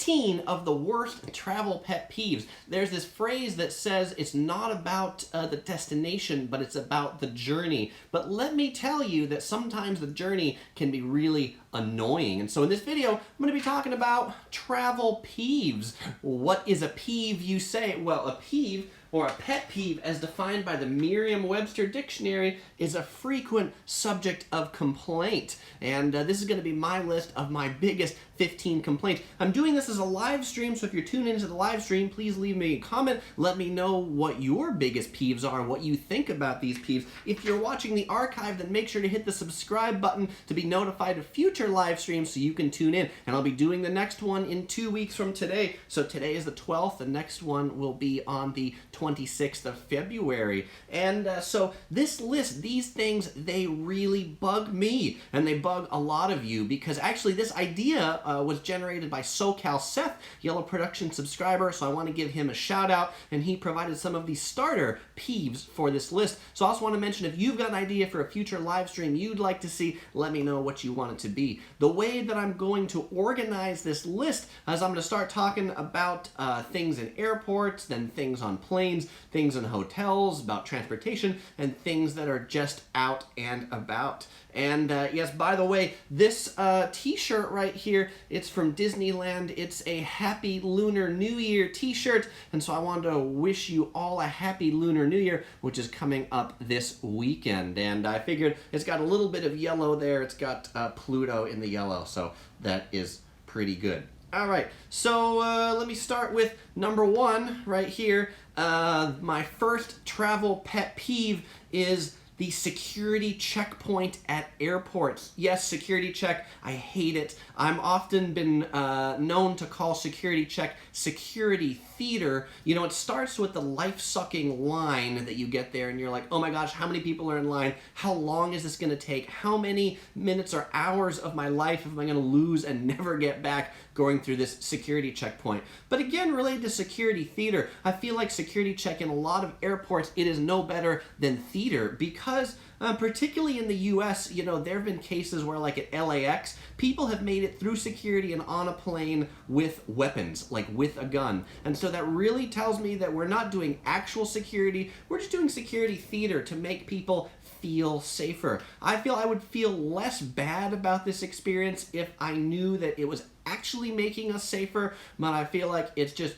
15 of the worst travel pet peeves. There's this phrase that says it's not about the destination, but it's about the journey. But let me tell you that sometimes the journey can be really annoying. And so in this video, I'm going to be talking about travel peeves. What is a peeve, you say? Well, a peeve, or a pet peeve, as defined by the Merriam-Webster Dictionary, is a frequent subject of complaint. And this is going to be my list of my biggest 15 complaints. I'm doing this as a live stream, so if you're tuning into the live stream, please leave me a comment. Let me know what your biggest peeves are, what you think about these peeves. If you're watching the archive, then make sure to hit the subscribe button to be notified of future live streams so you can tune in. And I'll be doing the next one in 2 weeks from today. So today is the 12th. The next one will be on the 26th of February. And so this list, these things, they really bug me. And they bug a lot of you because actually this idea was generated by SoCal Seth, Yellow Production subscriber, so I want to give him a shout out, and he provided some of the starter peeves for this list. So I also want to mention, if you've got an idea for a future live stream you'd like to see, let me know what you want it to be. The way that I'm going to organize this list is I'm going to start talking about things in airports, then things on planes, things in hotels, about transportation, and things that are just out and about. And yes, by the way, this t-shirt right here, it's from Disneyland. It's a Happy Lunar New Year t-shirt. And so I wanted to wish you all a Happy Lunar New Year, which is coming up this weekend. And I figured it's got a little bit of yellow there. It's got Pluto in the yellow, so that is pretty good. All right, so let me start with number one right here. My first travel pet peeve is the security checkpoint at airports. Yes, security check, I hate it. I'm often been known to call security check security theater. You know, it starts with the life-sucking line that you get there and you're like, oh my gosh, how many people are in line? How long is this gonna take? How many minutes or hours of my life am I gonna lose and never get back going through this security checkpoint? But again, related to security theater, I feel like security check in a lot of airports, it is no better than theater because particularly in the US, you know, there have been cases where, like at LAX, people have made it through security and on a plane with weapons, like with a gun. And so that really tells me that we're not doing actual security, we're just doing security theater to make people feel safer. I feel I would feel less bad about this experience if I knew that it was actually making us safer, but I feel like it's just,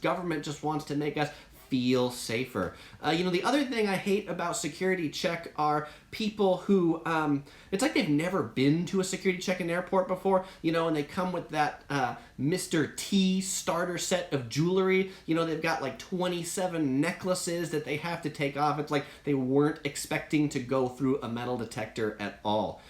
government just wants to make us feel safer. You know, the other thing I hate about security check are people who, it's like they've never been to a security check in an airport before, you know, and they come with that Mr. T starter set of jewelry. You know, they've got like 27 necklaces that they have to take off. It's like they weren't expecting to go through a metal detector at all.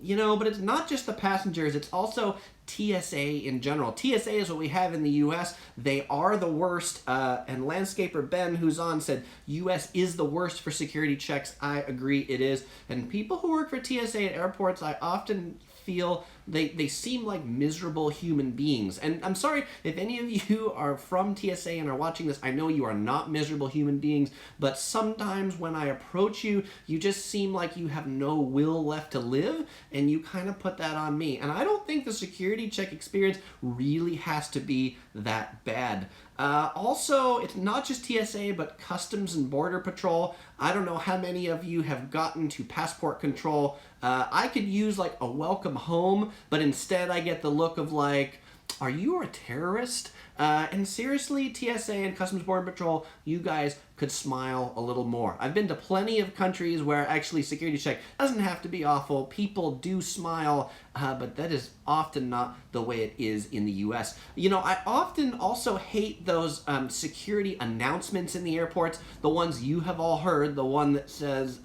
You know, but it's not just the passengers, it's also TSA in general. TSA is what we have in the US. They are the worst, and landscaper Ben, who's on, said US is the worst for security checks. I agree, it is. And people who work for TSA at airports, I often feel they seem like miserable human beings. And I'm sorry if any of you are from TSA and are watching this, I know you are not miserable human beings, but sometimes when I approach you, you just seem like you have no will left to live, and you kind of put that on me. And I don't think the security check experience really has to be that bad. Also, it's not just TSA, but Customs and Border Patrol. I don't know how many of you have gotten to passport control. I could use like a welcome home, but instead I get the look of like, are you a terrorist? And seriously, TSA and Customs Border Patrol, you guys could smile a little more. I've been to plenty of countries where actually security check doesn't have to be awful. People do smile, but that is often not the way it is in the US. You know, I often also hate those security announcements in the airports, the ones you have all heard, the one that says,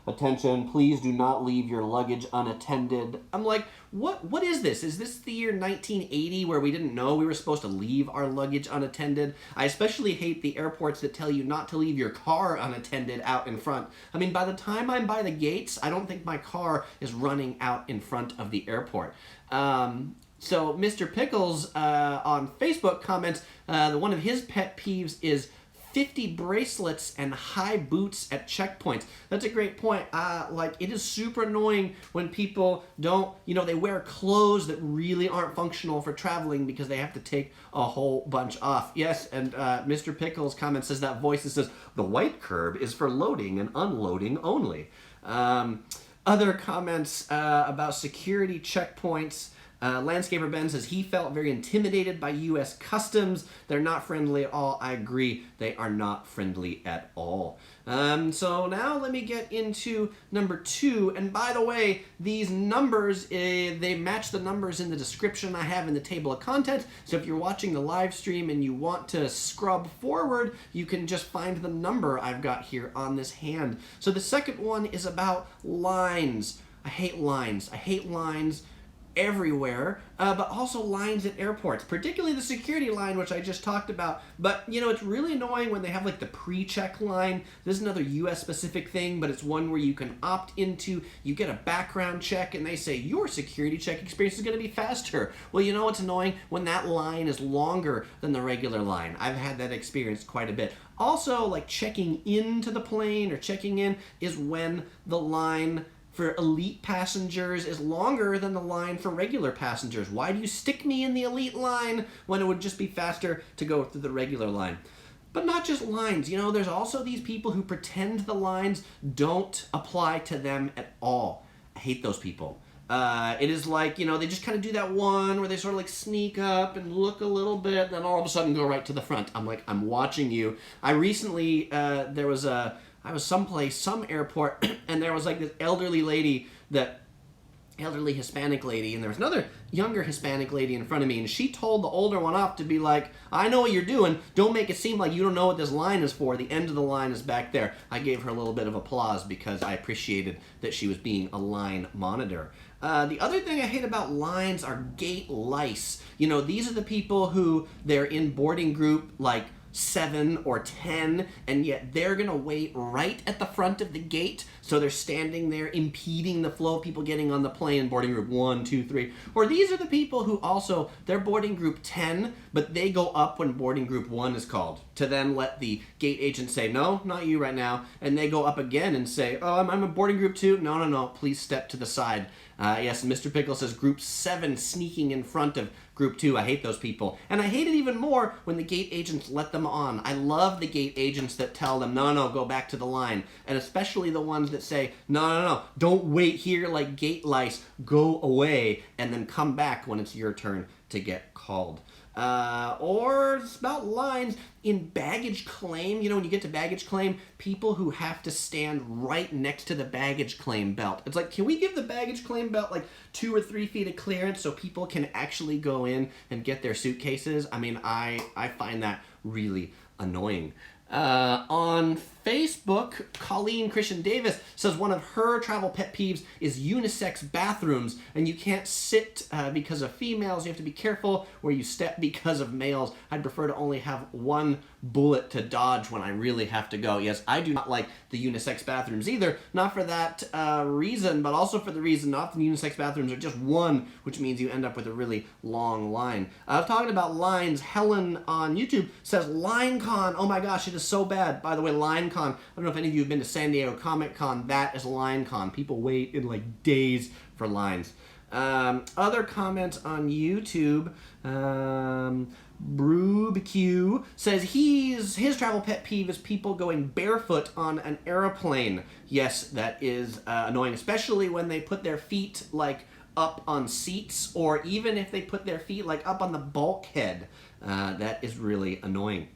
attention, please do not leave your luggage unattended. I'm like, what is this? Is this the year 1980 where we didn't know we were supposed to leave our luggage unattended? I especially hate the airports that tell you not to leave your car unattended out in front. I mean, by the time I'm by the gates, I don't think my car is running out in front of the airport. So Mr. Pickles on Facebook comments, one of his pet peeves is 50 bracelets and high boots at checkpoints. That's a great point. Like, it is super annoying when people don't, they wear clothes that really aren't functional for traveling because they have to take a whole bunch off. Yes, and Mr. Pickles' comment says that voice that says, the white curb is for loading and unloading only. Other comments about security checkpoints. Landscaper Ben says he felt very intimidated by U.S. Customs. They're not friendly at all. I agree. They are not friendly at all. So now let me get into number 2. And by the way, these numbers, they match the numbers in the description I have in the table of contents. So if you're watching the live stream and you want to scrub forward, you can just find the number I've got here on this hand. So the second one is about lines. I hate lines. I hate lines everywhere, but also lines at airports, particularly the security line, which I just talked about. But, it's really annoying when they have, like, the pre-check line. This is another U.S.-specific thing, but it's one where you can opt into, you get a background check, and they say, your security check experience is going to be faster. Well, what's annoying? When that line is longer than the regular line. I've had that experience quite a bit. Also, like, checking into the plane or checking in is when the line for elite passengers is longer than the line for regular passengers. Why do you stick me in the elite line when it would just be faster to go through the regular line? But not just lines, there's also these people who pretend the lines don't apply to them at all. I hate those people. It is like, they just kind of do that one where they sort of like sneak up and look a little bit, then all of a sudden go right to the front. I'm like, I'm watching you. I recently, I was someplace, some airport, and there was like this elderly Hispanic lady, and there was another younger Hispanic lady in front of me, and she told the older one up to be like, I know what you're doing, don't make it seem like you don't know what this line is for, the end of the line is back there. I gave her a little bit of applause because I appreciated that she was being a line monitor. The other thing I hate about lines are gate lice. These are the people who, they're in boarding group, like, 7 or 10, and yet they're gonna wait right at the front of the gate, so they're standing there impeding the flow of people getting on the plane, boarding group 1, 2, 3. Or these are the people who also, they're boarding group 10, but they go up when boarding group 1 is called, to then let the gate agent say, no, not you right now, and they go up again and say, oh, I'm a boarding group 2, no, please step to the side. Yes, Mr. Pickle says group 7 sneaking in front of group 2. I hate those people. And I hate it even more when the gate agents let them on. I love the gate agents that tell them, no, go back to the line. And especially the ones that say, no, don't wait here like gate lice. Go away and then come back when it's your turn to get called. Or it's about lines in baggage claim. When you get to baggage claim, people who have to stand right next to the baggage claim belt. It's like, can we give the baggage claim belt like 2 or 3 feet of clearance so people can actually go in and get their suitcases? I mean, I find that really annoying. On Facebook, Colleen Christian Davis says one of her travel pet peeves is unisex bathrooms, and you can't sit because of females. You have to be careful where you step because of males. I'd prefer to only have one bullet to dodge when I really have to go. Yes, I do not like the unisex bathrooms either. Not for that reason, but also for the reason often unisex bathrooms are just one, which means you end up with a really long line. Talking about lines, Helen on YouTube says LineCon. Oh my gosh, it is so bad. By the way, LineCon, I don't know if any of you have been to San Diego Comic Con. That is LineCon. People wait in like days for lines. Other comments on YouTube. BrewBQ says his travel pet peeve is people going barefoot on an airplane. Yes, that is annoying, especially when they put their feet like up on seats, or even if they put their feet like up on the bulkhead. That is really annoying.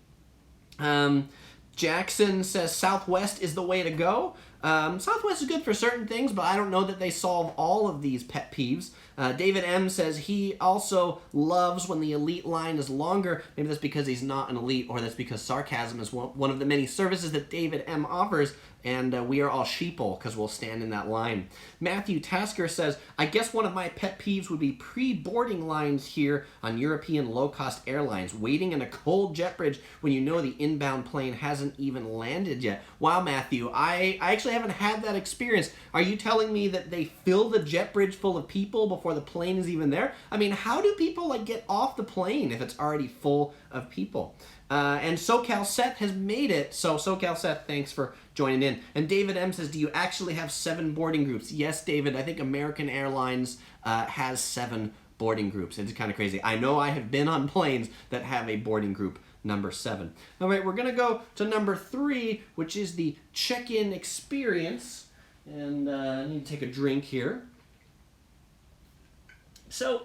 Jackson says Southwest is the way to go. Southwest is good for certain things, but I don't know that they solve all of these pet peeves. David M. says he also loves when the elite line is longer. Maybe that's because he's not an elite, or that's because sarcasm is one of the many services that David M. offers, and we are all sheeple because we'll stand in that line. Matthew Tasker says, I guess one of my pet peeves would be pre-boarding lines here on European low-cost airlines, waiting in a cold jet bridge when you know the inbound plane hasn't even landed yet. Wow, Matthew, I actually haven't had that experience. Are you telling me that they fill the jet bridge full of people before the plane is even there? I mean, how do people like get off the plane if it's already full of people? And SoCal Seth has made it. So SoCal Seth, thanks for joining in. And David M says, do you actually have 7 boarding groups? Yes, David. I think American Airlines has 7 boarding groups. It's kind of crazy. I know I have been on planes that have a boarding group number 7. All right, we're going to go to number 3, which is the check-in experience. And I need to take a drink here. So,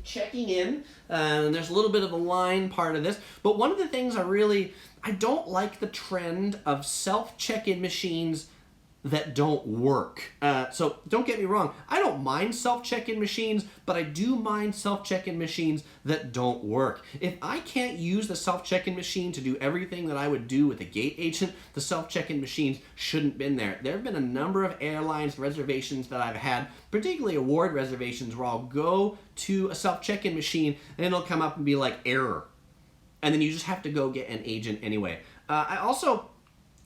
checking in, there's a little bit of a line part of this, but one of the things I don't like the trend of self-check-in machines that don't work. So don't get me wrong, I don't mind self-check-in machines, but I do mind self-check-in machines that don't work. If I can't use the self-check-in machine to do everything that I would do with a gate agent, the self-check-in machines shouldn't have been there. There have been a number of airlines reservations that I've had, particularly award reservations, where I'll go to a self-check-in machine and it'll come up and be like, error. And then you just have to go get an agent anyway. I also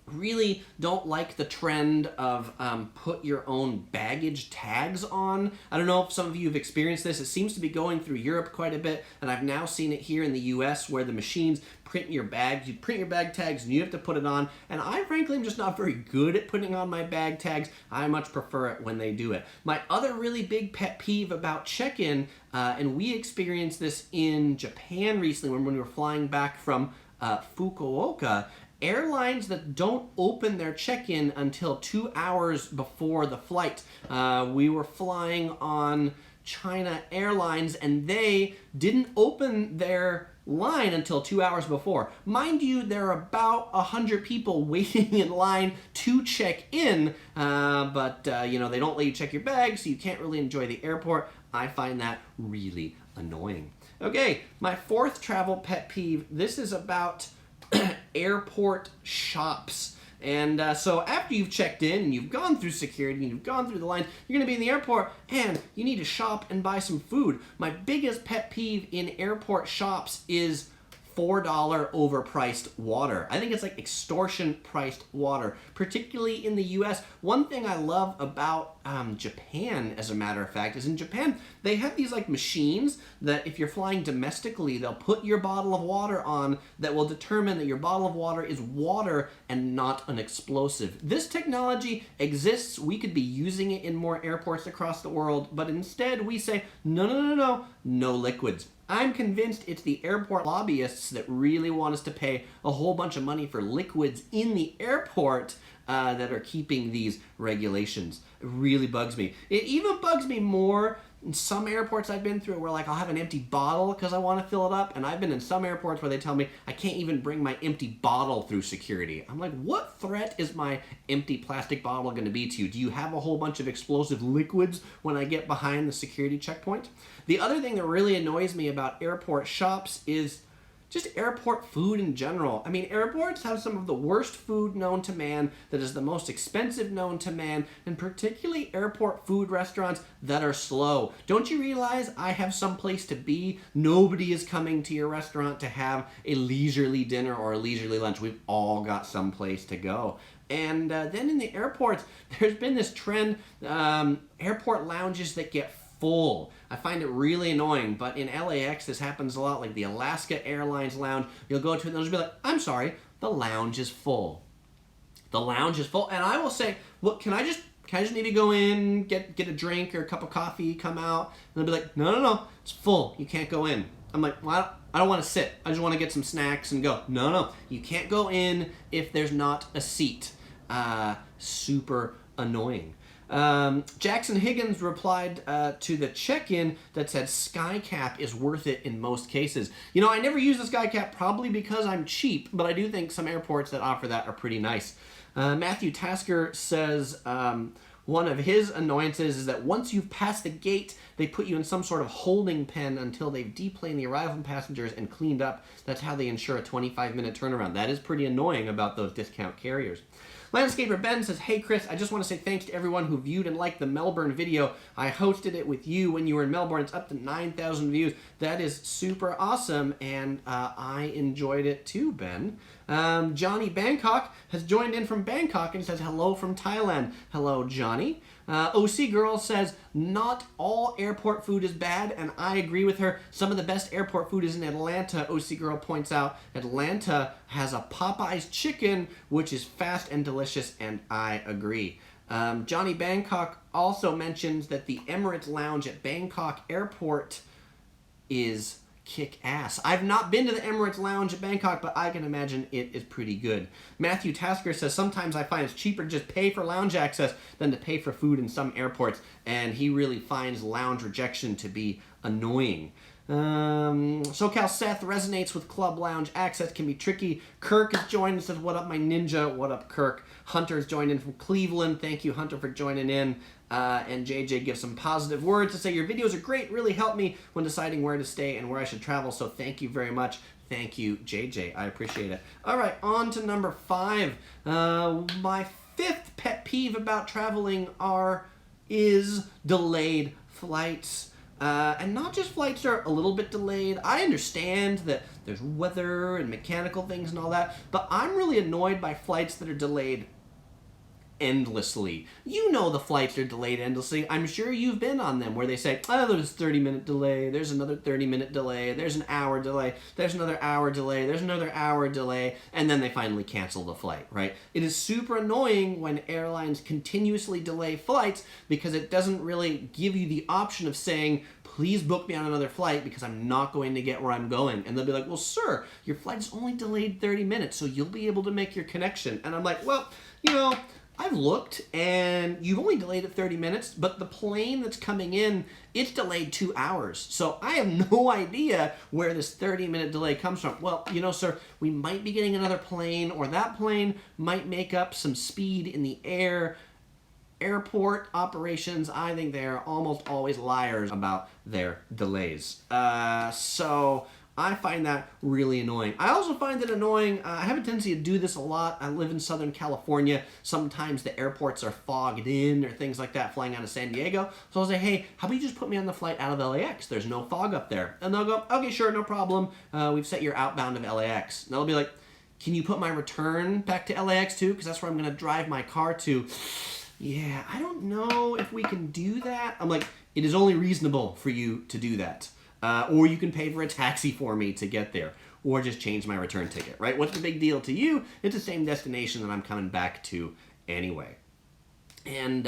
really don't like the trend of put your own baggage tags on. I don't know if some of you have experienced this. It seems to be going through Europe quite a bit, and I've now seen it here in the US where the machines print your bags. You print your bag tags and you have to put it on, and I frankly am just not very good at putting on my bag tags. I much prefer it when they do it. My other really big pet peeve about check-in, and we experienced this in Japan recently when we were flying back from Fukuoka, airlines that don't open their check-in until 2 hours before the flight. We were flying on China Airlines and they didn't open their line until 2 hours before. Mind you, there are about 100 people waiting in line to check in, but they don't let you check your bag, so you can't really enjoy the airport. I find that really annoying. Okay, my 4th travel pet peeve. This is about airport shops. And so after you've checked in and you've gone through security and you've gone through the lines, you're going to be in the airport and you need to shop and buy some food. My biggest pet peeve in airport shops is $4 overpriced water. I think it's like extortion priced water, particularly in the US. One thing I love about Japan, as a matter of fact, is in Japan, they have these like machines that if you're flying domestically, they'll put your bottle of water on that will determine that your bottle of water is water and not an explosive. This technology exists. We could be using it in more airports across the world, but instead we say, no liquids. I'm convinced it's the airport lobbyists that really want us to pay a whole bunch of money for liquids in the airport that are keeping these regulations. It really bugs me. It even bugs me more in some airports I've been through where like I'll have an empty bottle because I want to fill it up, and I've been in some airports where they tell me I can't even bring my empty bottle through security. I'm like, what threat is my empty plastic bottle going to be to you? Do you have a whole bunch of explosive liquids when I get behind the security checkpoint? The other thing that really annoys me about airport shops is just airport food in general. I mean, airports have some of the worst food known to man, that is the most expensive known to man, and particularly airport food restaurants that are slow. Don't you realize I have some place to be? Nobody is coming to your restaurant to have a leisurely dinner or a leisurely lunch. We've all got some place to go. And then in the airports, there's been this trend, airport lounges that get full. I find it really annoying, but in LAX this happens a lot, like the Alaska Airlines lounge. You'll go to it and they'll just be like, I'm sorry, the lounge is full. The lounge is full. And I will say, well, can I just need to go in, get a drink or a cup of coffee, come out? And they'll be like, no, it's full. You can't go in. I'm like, well, I don't want to sit. I just want to get some snacks and go. No, you can't go in if there's not a seat. Super annoying. Jackson Higgins replied to the check-in that said SkyCap is worth it in most cases. You know, I never use the SkyCap probably because I'm cheap, but I do think some airports that offer that are pretty nice. Matthew Tasker says one of his annoyances is that once you've passed the gate, they put you in some sort of holding pen until they've deplaned the arrival passengers and cleaned up. That's how they ensure a 25-minute turnaround. That is pretty annoying about those discount carriers. Landscaper Ben says, hey Chris, I just want to say thanks to everyone who viewed and liked the Melbourne video. I hosted it with you when you were in Melbourne. It's up to 9,000 views. That is super awesome, and I enjoyed it too, Ben. Johnny Bangkok has joined in from Bangkok and says hello from Thailand. Hello, Johnny. OC Girl says, not all airport food is bad, and I agree with her. Some of the best airport food is in Atlanta. OC Girl points out Atlanta has a Popeye's chicken, which is fast and delicious, and I agree. Johnny Bangkok also mentions that the Emirates Lounge at Bangkok Airport is kick ass. I've not been to the Emirates Lounge at Bangkok, but I can imagine it is pretty good. Matthew Tasker says, sometimes I find it's cheaper to just pay for lounge access than to pay for food in some airports, and he really finds lounge rejection to be annoying. SoCal Seth resonates with club lounge access can be tricky. Kirk has joined and says, what up, my ninja? What up, Kirk? Hunter's joined in from Cleveland. Thank you, Hunter, for joining in. And JJ gives some positive words to say, your videos are great, really help me when deciding where to stay and where I should travel, so thank you very much. Thank you, JJ. I appreciate it. All right, on to number 5. My 5th pet peeve about traveling is delayed flights. And not just flights are a little bit delayed. I understand that there's weather and mechanical things and all that, but I'm really annoyed by flights that are delayed endlessly. You know the flights are delayed endlessly. I'm sure you've been on them where they say, oh, there's a 30-minute delay, there's another 30-minute delay, there's an hour delay, there's another hour delay, there's another hour delay, and then they finally cancel the flight, right? It is super annoying when airlines continuously delay flights because it doesn't really give you the option of saying, please book me on another flight because I'm not going to get where I'm going. And they'll be like, well, sir, your flight is only delayed 30 minutes, so you'll be able to make your connection. And I'm like, well, you know, I've looked, and you've only delayed it 30 minutes, but the plane that's coming in, it's delayed 2 hours. So I have no idea where this 30-minute delay comes from. Well, you know, sir, we might be getting another plane, or that plane might make up some speed in the air. Airport operations, I think they're almost always liars about their delays. So I find that really annoying. I also find it annoying, I have a tendency to do this a lot. I live in Southern California. Sometimes the airports are fogged in or things like that flying out of San Diego. So I'll say, hey, how about you just put me on the flight out of LAX? There's no fog up there. And they'll go, okay, sure, no problem. We've set your outbound of LAX. And they'll be like, can you put my return back to LAX too? Because that's where I'm going to drive my car to. Yeah, I don't know if we can do that. I'm like, it is only reasonable for you to do that. Or you can pay for a taxi for me to get there. Or just change my return ticket, right? What's the big deal to you? It's the same destination that I'm coming back to anyway. And,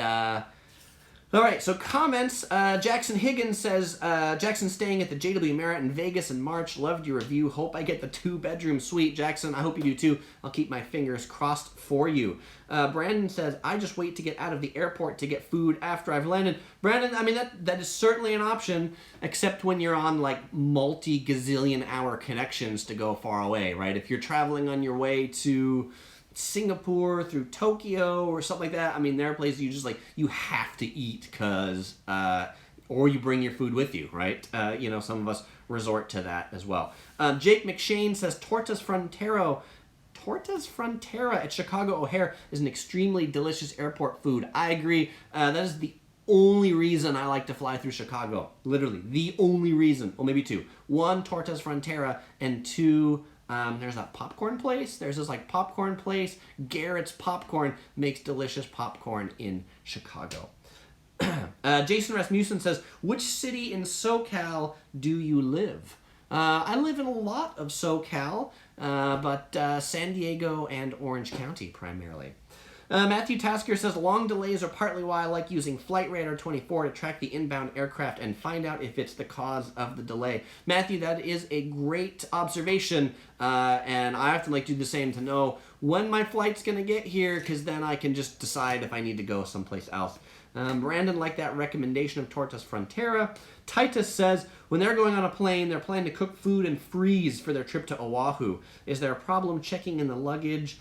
all right, so comments. Jackson Higgins says, Jackson's staying at the JW Marriott in Vegas in March. Loved your review. Hope I get the 2-bedroom suite. Jackson, I hope you do too. I'll keep my fingers crossed for you. Brandon says, I just wait to get out of the airport to get food after I've landed. Brandon, I mean, that is certainly an option, except when you're on like multi-gazillion hour connections to go far away, right? If you're traveling on your way to Singapore through Tokyo or something like that, I mean, there are places you just like, you have to eat because, or you bring your food with you, right? You know, some of us resort to that as well. Jake McShane says, Tortas Frontera at Chicago O'Hare is an extremely delicious airport food. I agree. That is the only reason I like to fly through Chicago. Literally, the only reason. Well, maybe 2. 1, Tortas Frontera, and 2, there's that popcorn place. There's this like popcorn place. Garrett's Popcorn makes delicious popcorn in Chicago. Jason Rasmussen says, which city in SoCal do you live? I live in a lot of SoCal, but San Diego and Orange County primarily. Matthew Tasker says, long delays are partly why I like using Flight Radar 24 to track the inbound aircraft and find out if it's the cause of the delay. Matthew, that is a great observation, and I often like to do the same to know when my flight's going to get here, because then I can just decide if I need to go someplace else. Brandon liked that recommendation of Tortas Frontera. Titus says, when they're going on a plane, they're planning to cook food and freeze for their trip to Oahu. Is there a problem checking in the luggage?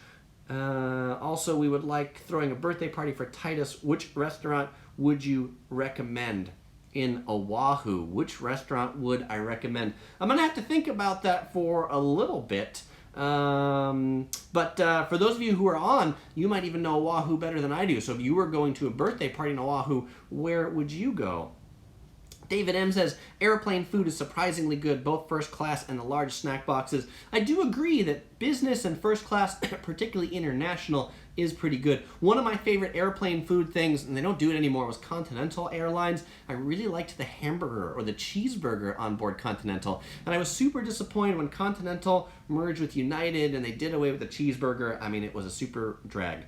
Also, we would like throwing a birthday party for Titus. Which restaurant would you recommend in Oahu? Which restaurant would I recommend? I'm going to have to think about that for a little bit. But for those of you who are on, you might even know Oahu better than I do. So if you were going to a birthday party in Oahu, where would you go? David M. says, airplane food is surprisingly good, both first class and the large snack boxes. I do agree that business and first class, particularly international, is pretty good. One of my favorite airplane food things, and they don't do it anymore, was Continental Airlines. I really liked the hamburger or the cheeseburger on board Continental. And I was super disappointed when Continental merged with United and they did away with the cheeseburger. I mean, it was a super drag.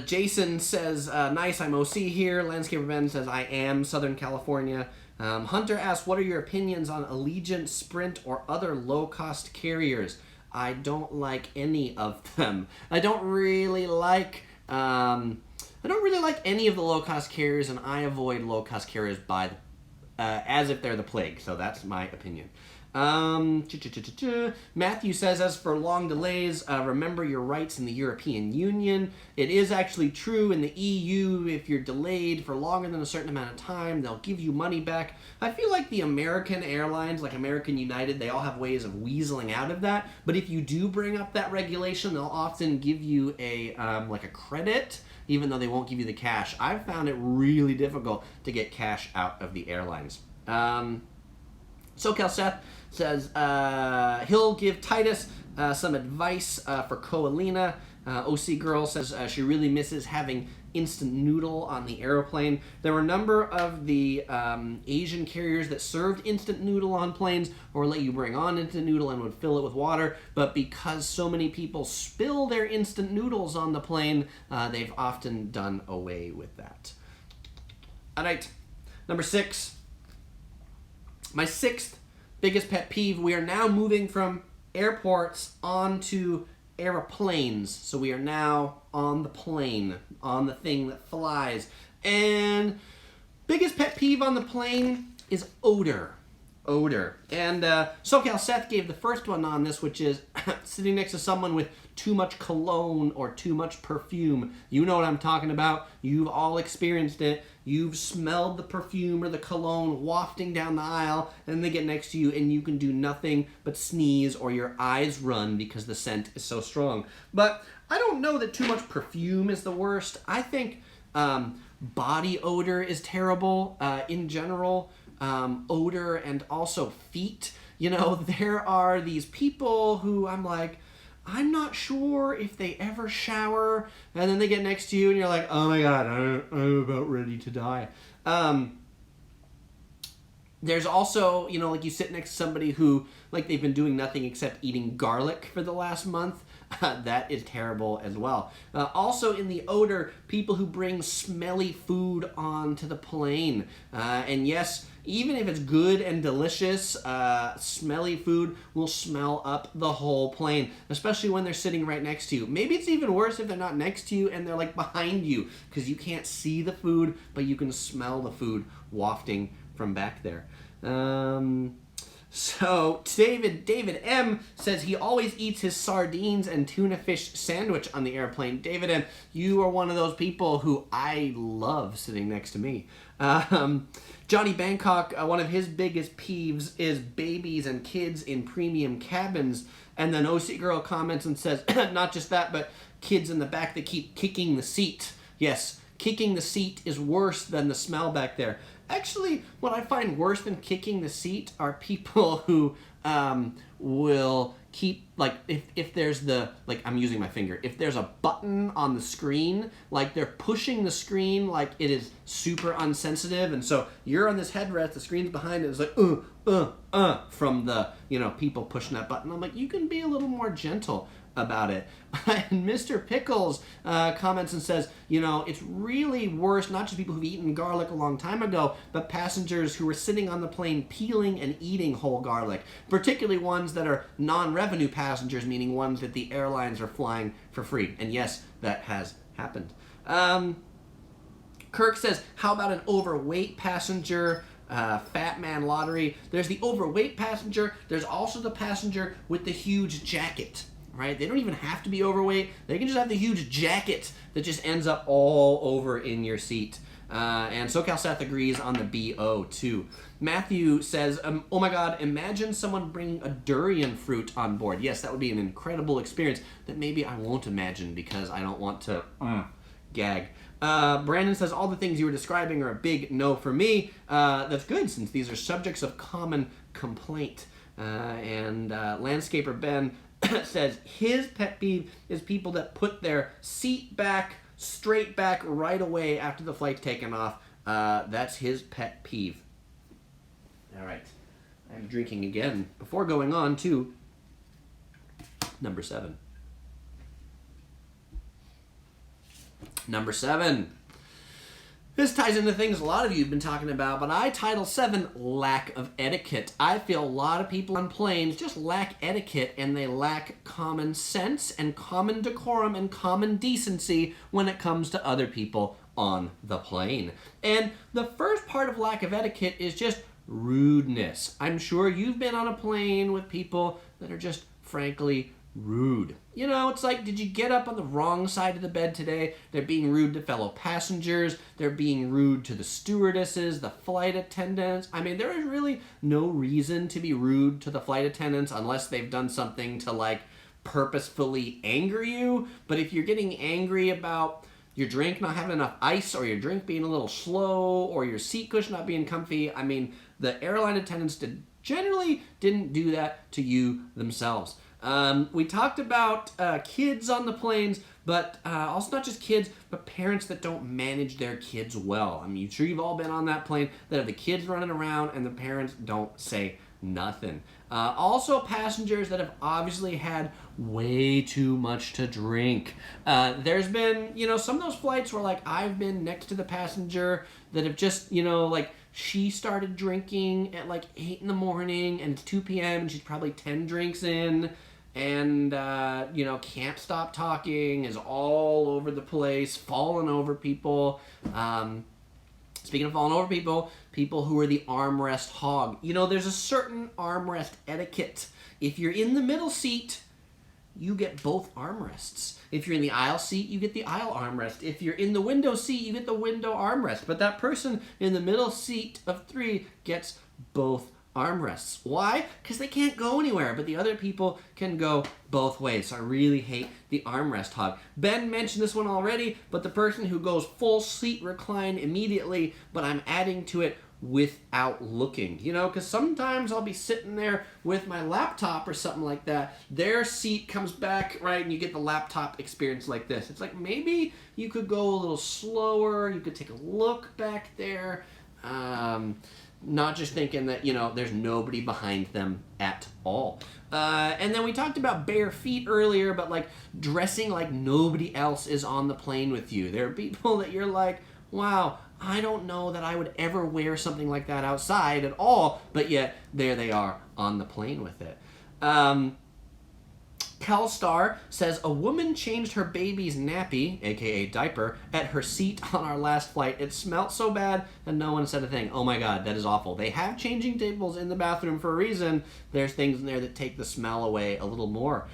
Jason says, nice, I'm OC here. Landscaper Ben says, I am Southern California. Hunter asks, what are your opinions on Allegiant, Sprint, or other low-cost carriers? I don't like any of them. I don't really like any of the low-cost carriers, and I avoid low-cost carriers as if they're the plague. So that's my opinion. Matthew says, as for long delays, remember your rights in the European Union. It is actually true in the EU. If you're delayed for longer than a certain amount of time, they'll give you money back. I feel like the American airlines, like American United, they all have ways of weaseling out of that. But if you do bring up that regulation, they'll often give you a credit, even though they won't give you the cash. I've found it really difficult to get cash out of the airlines. SoCal Seth says he'll give Titus some advice for Coalina. OC Girl says she really misses having instant noodle on the airplane. There were a number of the Asian carriers that served instant noodle on planes or let you bring on instant noodle and would fill it with water, but because so many people spill their instant noodles on the plane, they've often done away with that. All right, number 6. My 6th biggest pet peeve, we are now moving from airports onto airplanes. So we are now on the plane, on the thing that flies. And biggest pet peeve on the plane is odor. And SoCal Seth gave the first one on this, which is sitting next to someone with too much cologne or too much perfume. You know what I'm talking about. You've all experienced it. You've smelled the perfume or the cologne wafting down the aisle, and they get next to you, and you can do nothing but sneeze or your eyes run because the scent is so strong. But I don't know that too much perfume is the worst. I think body odor is terrible in general. Odor and also feet. You know, there are these people who I'm like, I'm not sure if they ever shower, and then they get next to you and you're like, oh my god, I'm about ready to die. There's also, you know, like you sit next to somebody who, like, they've been doing nothing except eating garlic for the last month. That is terrible as well. Also in the odor, people who bring smelly food onto the plane. And yes, even if it's good and delicious, smelly food will smell up the whole plane, especially when they're sitting right next to you. Maybe it's even worse if they're not next to you and they're like behind you, because you can't see the food, but you can smell the food wafting from back there. So David M says he always eats his sardines and tuna fish sandwich on the airplane. David M, you are one of those people who I love sitting next to me. Johnny Bangkok, one of his biggest peeves is babies and kids in premium cabins. And then OC Girl comments and says, not just that, but kids in the back that keep kicking the seat. Yes, kicking the seat is worse than the smell back there. Actually, what I find worse than kicking the seat are people who will keep, like, if there's the, like, I'm using my finger, if there's a button on the screen, like, they're pushing the screen like it is super unsensitive, and so you're on this headrest, the screen's behind it, it's like, from the, you know, people pushing that button. I'm like, you can be a little more gentle about it. And Mr. Pickles comments and says, you know, it's really worse, not just people who've eaten garlic a long time ago, but passengers who were sitting on the plane peeling and eating whole garlic, particularly ones that are non-revenue passengers, meaning ones that the airlines are flying for free. And yes, that has happened. Kirk says, how about an overweight passenger? Fat man lottery. There's the overweight passenger. There's also the passenger with the huge jacket. Right? They don't even have to be overweight. They can just have the huge jacket that just ends up all over in your seat. And SoCal Seth agrees on the BO too. Matthew says, oh my god, imagine someone bringing a durian fruit on board. Yes, that would be an incredible experience that maybe I won't imagine because I don't want to gag. Brandon says, all the things you were describing are a big no for me. That's good, since these are subjects of common complaint. And Landscaper Ben says his pet peeve is people that put their seat back, straight back right away after the flight's taken off. That's his pet peeve. All right. I'm drinking again before going on to number 7. Number 7. This ties into things a lot of you have been talking about, but I title 7 lack of etiquette. I feel a lot of people on planes just lack etiquette, and they lack common sense and common decorum and common decency when it comes to other people on the plane. And the first part of lack of etiquette is just rudeness. I'm sure you've been on a plane with people that are just frankly rude. You know, it's like, did you get up on the wrong side of the bed today? They're being rude to fellow passengers. They're being rude to the stewardesses, the flight attendants. I mean, there is really no reason to be rude to the flight attendants unless they've done something to, like, purposefully anger you. But if you're getting angry about your drink not having enough ice, or your drink being a little slow, or your seat cushion not being comfy, I mean, the airline attendants generally didn't do that to you themselves. We talked about kids on the planes, but also not just kids, but parents that don't manage their kids well. I mean, I'm sure you've all been on that plane that have the kids running around and the parents don't say nothing. Also passengers that have obviously had way too much to drink. There's been, some of those flights where, like, I've been next to the passenger that have just, like, she started drinking at like 8 in the morning and it's 2 p.m. and she's probably 10 drinks in and, can't stop talking, is all over the place, falling over people. Speaking of falling over people who are the armrest hog. There's a certain armrest etiquette. If you're in the middle seat, you get both armrests. If you're in the aisle seat, you get the aisle armrest. If you're in the window seat, you get the window armrest. But that person in the middle seat of 3 gets both armrests. Why? Because they can't go anywhere, but the other people can go both ways. So I really hate the armrest hog. Ben mentioned this one already, but the person who goes full seat recline immediately, but I'm adding to it without looking, because sometimes I'll be sitting there with my laptop or something like that. Their seat comes back, right, and you get the laptop experience like this. It's like, maybe you could go a little slower, you could take a look back there, not just thinking that, there's nobody behind them at all. And then we talked about bare feet earlier, but like dressing like nobody else is on the plane with you. There are people that you're like, wow, I don't know that I would ever wear something like that outside at all, but yet there they are on the plane with it. CalStar says a woman changed her baby's nappy, aka diaper, at her seat on our last flight. It smelled so bad and no one said a thing. Oh my god, that is awful. They have changing tables in the bathroom for a reason. There's things in there that take the smell away a little more.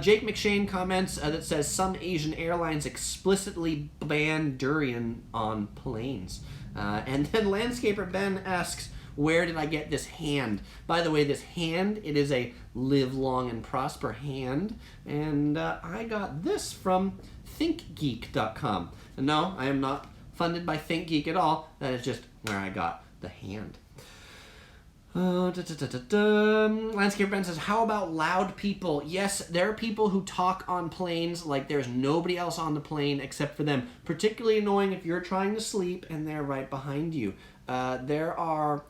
Jake McShane comments that says some Asian airlines explicitly ban durian on planes. And then Landscaper Ben asks, where did I get this hand? By the way, this hand, it is a live long and prosper hand. And I got this from thinkgeek.com. And no, I am not funded by ThinkGeek at all. That is just where I got the hand. Landscape Ben says, how about loud people? Yes, there are people who talk on planes like there's nobody else on the plane except for them. Particularly annoying if you're trying to sleep and they're right behind you. There are,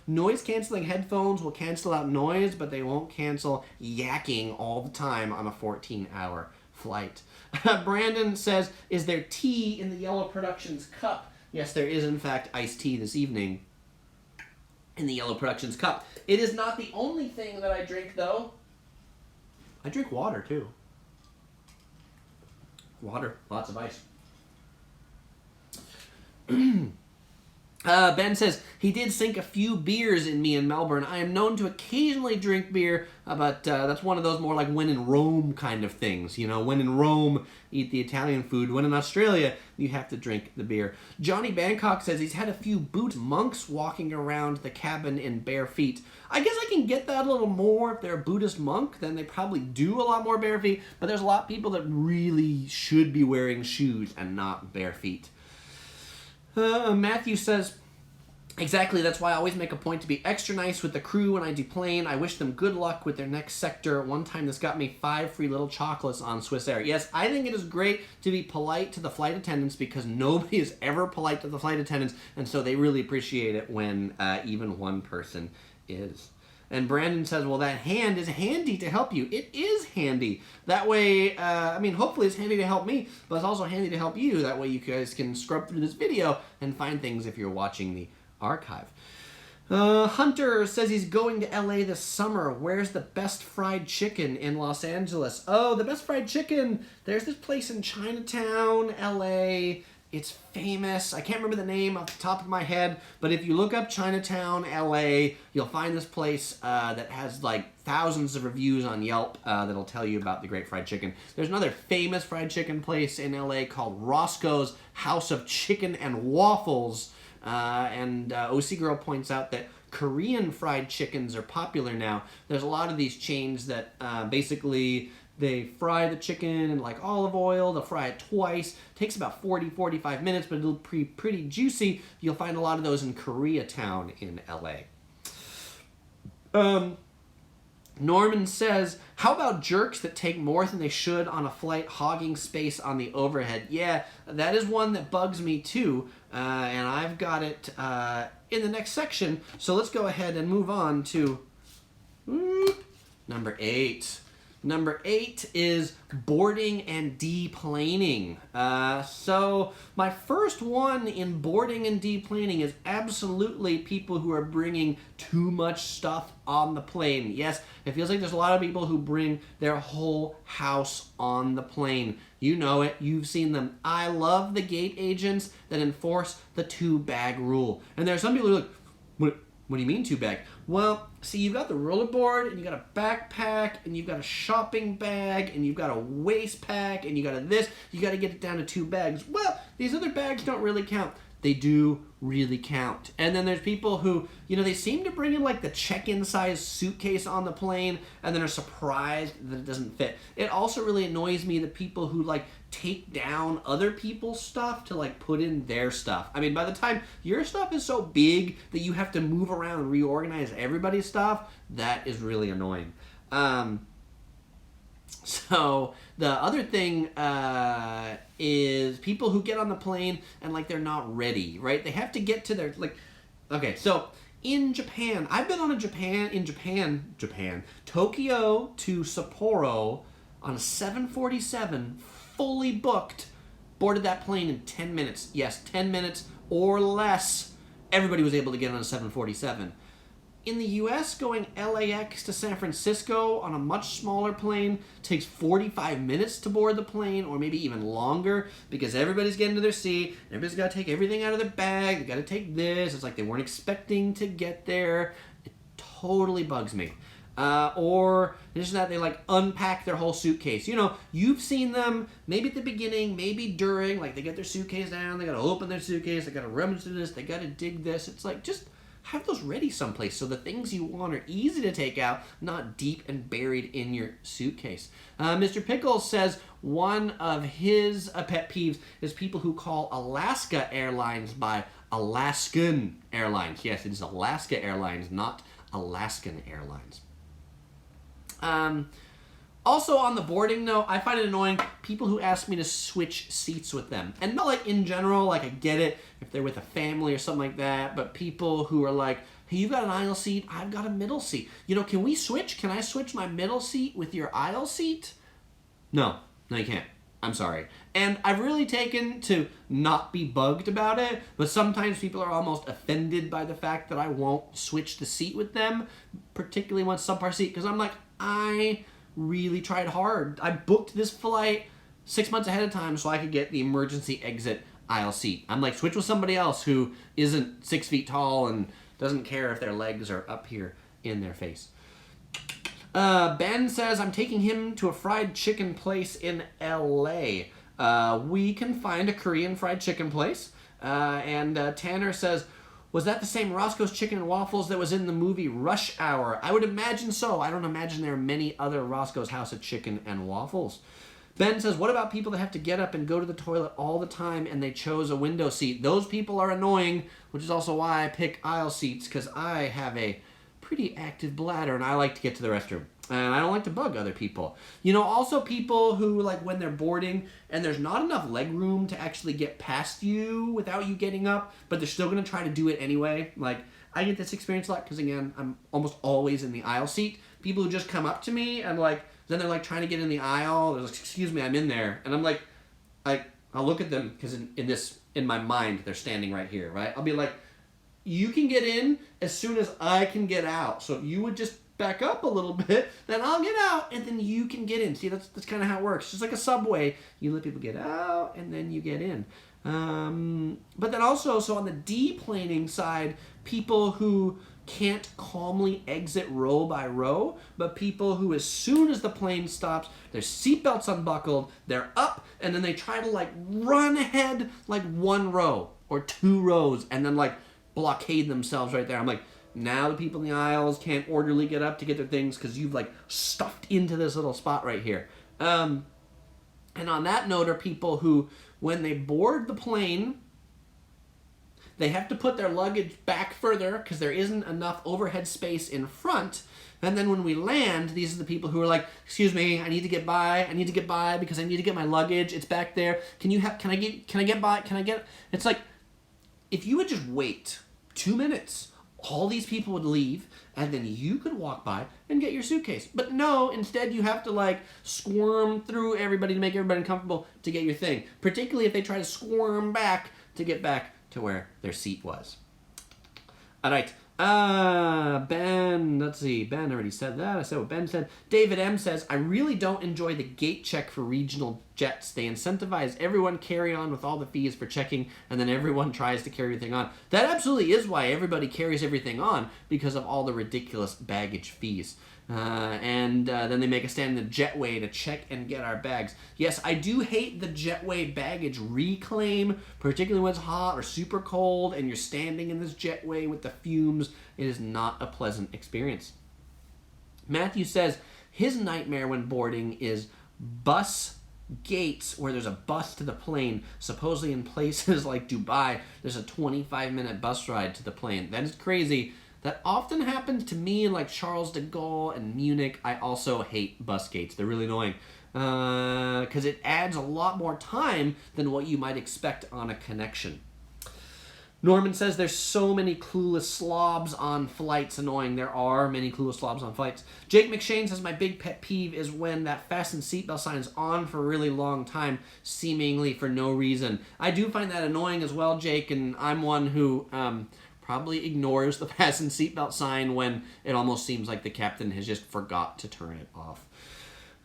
noise-canceling headphones will cancel out noise, but they won't cancel yakking all the time on a 14-hour flight. Brandon says, is there tea in the Yellow Productions cup? Yes, there is, in fact, iced tea this evening in the Yellow Productions cup. It is not the only thing that I drink, though. I drink water, too. Water, lots of ice. Ben says, he did sink a few beers in me in Melbourne. I am known to occasionally drink beer, but that's one of those more like when in Rome kind of things. When in Rome, eat the Italian food. When in Australia, you have to drink the beer. Johnny Bangkok says he's had a few Buddhist monks walking around the cabin in bare feet. I guess I can get that a little more. If they're a Buddhist monk, then they probably do a lot more bare feet. But there's a lot of people that really should be wearing shoes and not bare feet. Matthew says, Exactly, that's why I always make a point to be extra nice with the crew when I deplane. I wish them good luck with their next sector. One time this got me 5 free little chocolates on Swiss Air. Yes, I think it is great to be polite to the flight attendants because nobody is ever polite to the flight attendants, and so they really appreciate it when even one person is. And Brandon says, well, that hand is handy to help you. It is handy. That way, I mean, hopefully it's handy to help me, but it's also handy to help you. That way you guys can scrub through this video and find things if you're watching the archive. Hunter says he's going to LA this summer. Where's the best fried chicken in Los Angeles? Oh, the best fried chicken. There's this place in Chinatown, LA. It's famous. I can't remember the name off the top of my head, but if you look up Chinatown, LA, you'll find this place that has like thousands of reviews on Yelp that'll tell you about the great fried chicken. There's another famous fried chicken place in LA called Roscoe's House of Chicken and Waffles. And OC Girl points out that Korean fried chickens are popular now. There's a lot of these chains that basically they fry the chicken in like olive oil. They'll fry it twice. It takes about 40-45 minutes, but it'll be pretty juicy. You'll find a lot of those in Koreatown in LA. Norman says, how about jerks that take more than they should on a flight, hogging space on the overhead? Yeah, that is one that bugs me too, and I've got it in the next section. So let's go ahead and move on to number 8. Number 8 is boarding and deplaning. So my first one in boarding and deplaning is absolutely people who are bringing too much stuff on the plane. Yes, it feels like there's a lot of people who bring their whole house on the plane. You know it. You've seen them. I love the gate agents that enforce the 2-bag rule. And there are some people who are like, what do you mean 2-bag? Well, see, you've got the rollerboard, and you've got a backpack, and you've got a shopping bag, and you've got a waist pack, and you got a this. You got to get it down to 2 bags. Well, these other bags don't really count. They do really count. And then there's people who, you know, they seem to bring in like the check-in size suitcase on the plane, and then are surprised that it doesn't fit. It also really annoys me that people who like take down other people's stuff to like put in their stuff. I mean, by the time your stuff is so big that you have to move around and reorganize everybody's stuff, that is really annoying. So the other thing is people who get on the plane and like they're not ready, right? They have to get to their like. Okay, so in Japan, I've been on a Japan, Tokyo to Sapporo on a 747, fully booked. Boarded that plane in 10 minutes. Yes, 10 minutes or less. Everybody was able to get on a 747. In the U.S., going LAX to San Francisco on a much smaller plane takes 45 minutes to board the plane, or maybe even longer, because everybody's getting to their seat. Everybody's got to take everything out of their bag. They got to take this. It's like they weren't expecting to get there. It totally bugs me. Or just that they like unpack their whole suitcase. You know, you've seen them maybe at the beginning, maybe during, like they get their suitcase down, they got to open their suitcase, they got to rummage through this, they got to dig this. It's like just have those ready someplace so the things you want are easy to take out, not deep and buried in your suitcase. Mr. Pickles says one of his pet peeves is people who call Alaska Airlines by Alaskan Airlines. Yes, it is Alaska Airlines, not Alaskan Airlines. Also on the boarding note, I find it annoying people who ask me to switch seats with them. And not like in general, like I get it if they're with a family or something like that, but people who are like, hey, you've got an aisle seat, I've got a middle seat. You know, can we switch? Can I switch my middle seat with your aisle seat? No, you can't. I'm sorry. And I've really taken to not be bugged about it, but sometimes people are almost offended by the fact that I won't switch the seat with them, particularly one subpar seat, because I'm like, I really tried hard. I booked this flight 6 months ahead of time so I could get the emergency exit aisle seat. I'm like, switch with somebody else who isn't 6 feet tall and doesn't care if their legs are up here in their face. Ben says, I'm taking him to a fried chicken place in LA. We can find a Korean fried chicken place. And Tanner says, was that the same Roscoe's Chicken and Waffles that was in the movie Rush Hour? I would imagine so. I don't imagine there are many other Roscoe's House of Chicken and Waffles. Ben says, what about people that have to get up and go to the toilet all the time and they chose a window seat? Those people are annoying, which is also why I pick aisle seats, because I have a pretty active bladder and I like to get to the restroom. And I don't like to bug other people. Also people who, like, when they're boarding and there's not enough leg room to actually get past you without you getting up, but they're still going to try to do it anyway. Like, I get this experience a lot because, again, I'm almost always in the aisle seat. People who just come up to me and, like, then they're, like, trying to get in the aisle. They're like, excuse me, I'm in there. And I'm like, I'll look at them because in my mind, they're standing right here, right? I'll be like, you can get in as soon as I can get out. So if you would just back up a little bit, then I'll get out, and then you can get in. See, that's kind of how it works. Just like a subway, you let people get out, and then you get in. But then also, so on the deplaning side, people who can't calmly exit row by row, but people who, as soon as the plane stops, their seatbelts unbuckled, they're up, and then they try to, like, run ahead, like, 1 row or 2 rows, and then, like, blockade themselves right there. I'm like, now the people in the aisles can't orderly get up to get their things because you've, like, stuffed into this little spot right here. And on that note are people who, when they board the plane, they have to put their luggage back further because there isn't enough overhead space in front. And then when we land, these are the people who are like, excuse me, I need to get by because I need to get my luggage. It's back there. Can I get by? It's like, if you would just wait 2 minutes, all these people would leave, and then you could walk by and get your suitcase. But no, instead you have to, like, squirm through everybody to make everybody uncomfortable to get your thing. Particularly if they try to squirm back to get back to where their seat was. All right. Ben, let's see. Ben already said that. I said what Ben said. David M. says, I really don't enjoy the gate check for regional jets. They incentivize everyone carry on with all the fees for checking, and then everyone tries to carry everything on. That absolutely is why everybody carries everything on, because of all the ridiculous baggage fees. And then they make us stand in the jetway to check and get our bags. Yes, I do hate the jetway baggage reclaim, particularly when it's hot or super cold and you're standing in this jetway with the fumes. It is not a pleasant experience. Matthew says his nightmare when boarding is bus gates where there's a bus to the plane. Supposedly in places like Dubai, there's a 25-minute bus ride to the plane. That is crazy. That often happens to me in, like, Charles de Gaulle and Munich. I also hate bus gates. They're really annoying because it adds a lot more time than what you might expect on a connection. Norman says there's so many clueless slobs on flights. Annoying. There are many clueless slobs on flights. Jake McShane says my big pet peeve is when that fasten seatbelt sign is on for a really long time, seemingly for no reason. I do find that annoying as well, Jake, and I'm one who probably ignores the fasten seatbelt sign when it almost seems like the captain has just forgot to turn it off.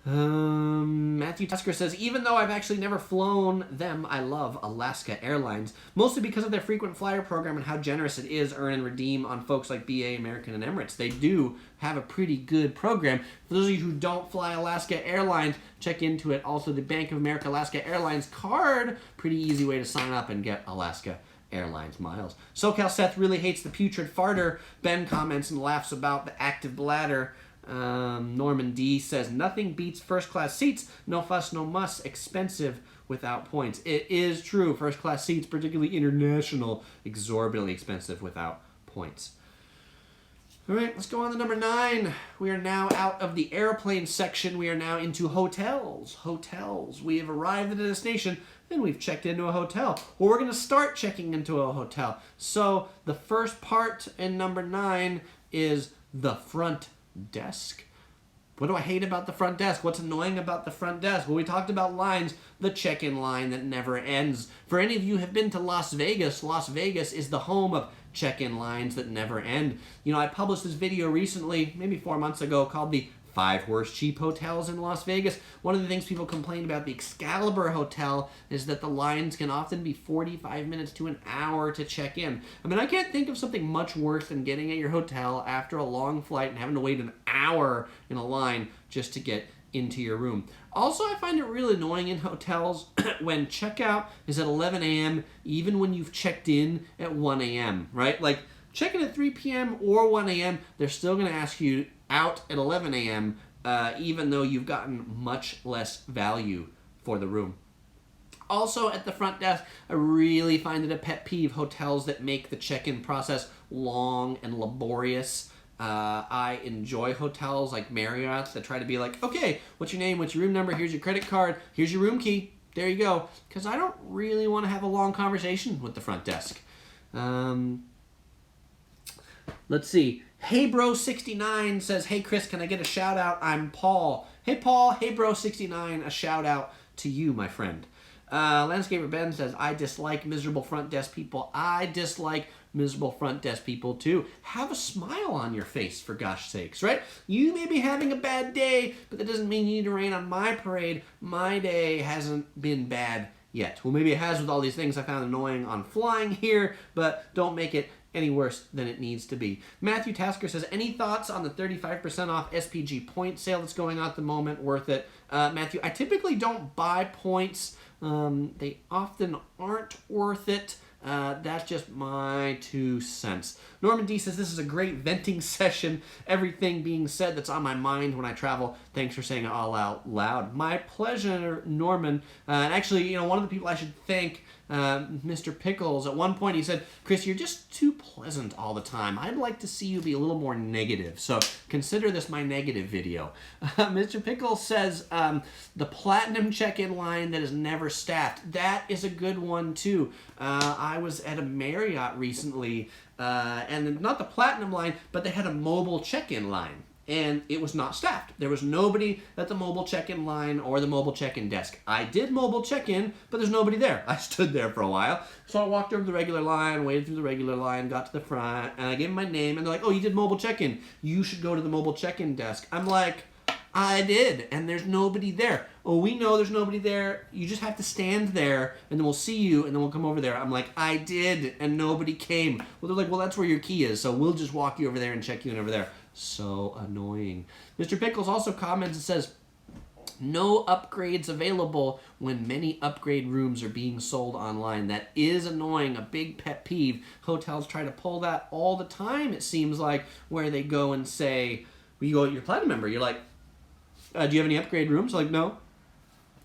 Matthew Tusker says, even though I've actually never flown them, I love Alaska Airlines, mostly because of their frequent flyer program and how generous it is earn and redeem on folks like BA, American, and Emirates. They do have a pretty good program. For those of you who don't fly Alaska Airlines, check into it. Also, the Bank of America Alaska Airlines card, pretty easy way to sign up and get Alaska Airlines miles. SoCal Seth really hates the putrid farter. Ben comments and laughs about the active bladder. Norman D says, nothing beats first class seats. No fuss, no muss. Expensive without points. It is true. First class seats, particularly international, exorbitantly expensive without points. All right, let's go on to number 9. We are now out of the airplane section. We are now into hotels. Hotels. We have arrived at a destination, and we've checked into a hotel. Well, we're going to start checking into a hotel. So the first part in number 9 is the front desk. What do I hate about the front desk? What's annoying about the front desk? Well, we talked about lines, the check-in line that never ends. For any of you who have been to Las Vegas is the home of check-in lines that never end. You know, I published this video recently, maybe 4 months ago, called the 5 worst cheap hotels in Las Vegas. One of the things people complain about the Excalibur Hotel is that the lines can often be 45 minutes to an hour to check in. I mean, I can't think of something much worse than getting at your hotel after a long flight and having to wait an hour in a line just to get into your room. Also, I find it really annoying in hotels when checkout is at 11 a.m., even when you've checked in at 1 a.m., right? Like, check-in at 3 p.m. or 1 a.m., they're still going to ask you out at 11 a.m., even though you've gotten much less value for the room. Also at the front desk, I really find it a pet peeve, hotels that make the check-in process long and laborious. I enjoy hotels like Marriott that try to be like, okay, what's your name, what's your room number, here's your credit card, here's your room key, there you go. Because I don't really want to have a long conversation with the front desk. Let's see. Hey Bro 69 says, hey Chris, can I get a shout out? I'm Paul. Hey Paul, hey Bro 69, a shout out to you, my friend. Landscaper Ben says, I dislike miserable front desk people. I dislike miserable front desk people too. Have a smile on your face, for gosh sakes, right? You may be having a bad day, but that doesn't mean you need to rain on my parade. My day hasn't been bad yet. Well, maybe it has with all these things I found annoying on flying here, but don't make it any worse than it needs to be. Matthew Tasker says, any thoughts on the 35% off SPG point sale that's going on at the moment? Worth it. Matthew, I typically don't buy points. They often aren't worth it. That's just my 2 cents. Norman D says, this is a great venting session. Everything being said that's on my mind when I travel. Thanks for saying it all out loud. My pleasure, Norman. And actually, one of the people I should thank, Mr. Pickles, at one point he said, Chris, you're just too pleasant all the time. I'd like to see you be a little more negative. So consider this my negative video. Mr. Pickles says, the platinum check-in line that is never staffed. That is a good one too. I was at a Marriott recently, and not the platinum line, but they had a mobile check-in line. And it was not staffed. There was nobody at the mobile check-in line or the mobile check-in desk. I did mobile check-in, but there's nobody there. I stood there for a while. So I walked over the regular line, waited through the regular line, got to the front, and I gave them my name, and they're like, oh, you did mobile check-in. You should go to the mobile check-in desk. I'm like, I did, and there's nobody there. Oh, we know there's nobody there. You just have to stand there, and then we'll see you, and then we'll come over there. I'm like, I did, and nobody came. Well, they're like, well, that's where your key is, so we'll just walk you over there and check you in over there. So annoying. Mr. Pickles also comments and says, no upgrades available when many upgrade rooms are being sold online. That is annoying, a big pet peeve. Hotels try to pull that all the time, it seems like, where they go and say, well, you go, you're a platinum member, you're like, do you have any upgrade rooms? Like, no.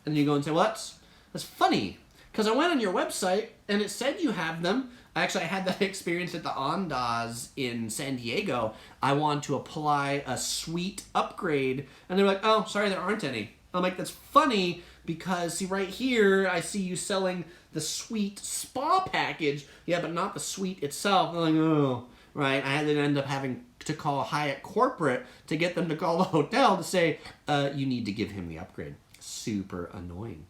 And then you go and say, well, that's funny, because I went on your website and it said you have them. Actually, I had that experience at the Ondas in San Diego. I wanted to apply a suite upgrade, and they're like, oh, sorry, there aren't any. I'm like, that's funny, because, see, right here, I see you selling the suite spa package. Yeah, but not the suite itself. I'm like, oh, right. I had to end up having to call Hyatt Corporate to get them to call the hotel to say, you need to give him the upgrade. Super annoying.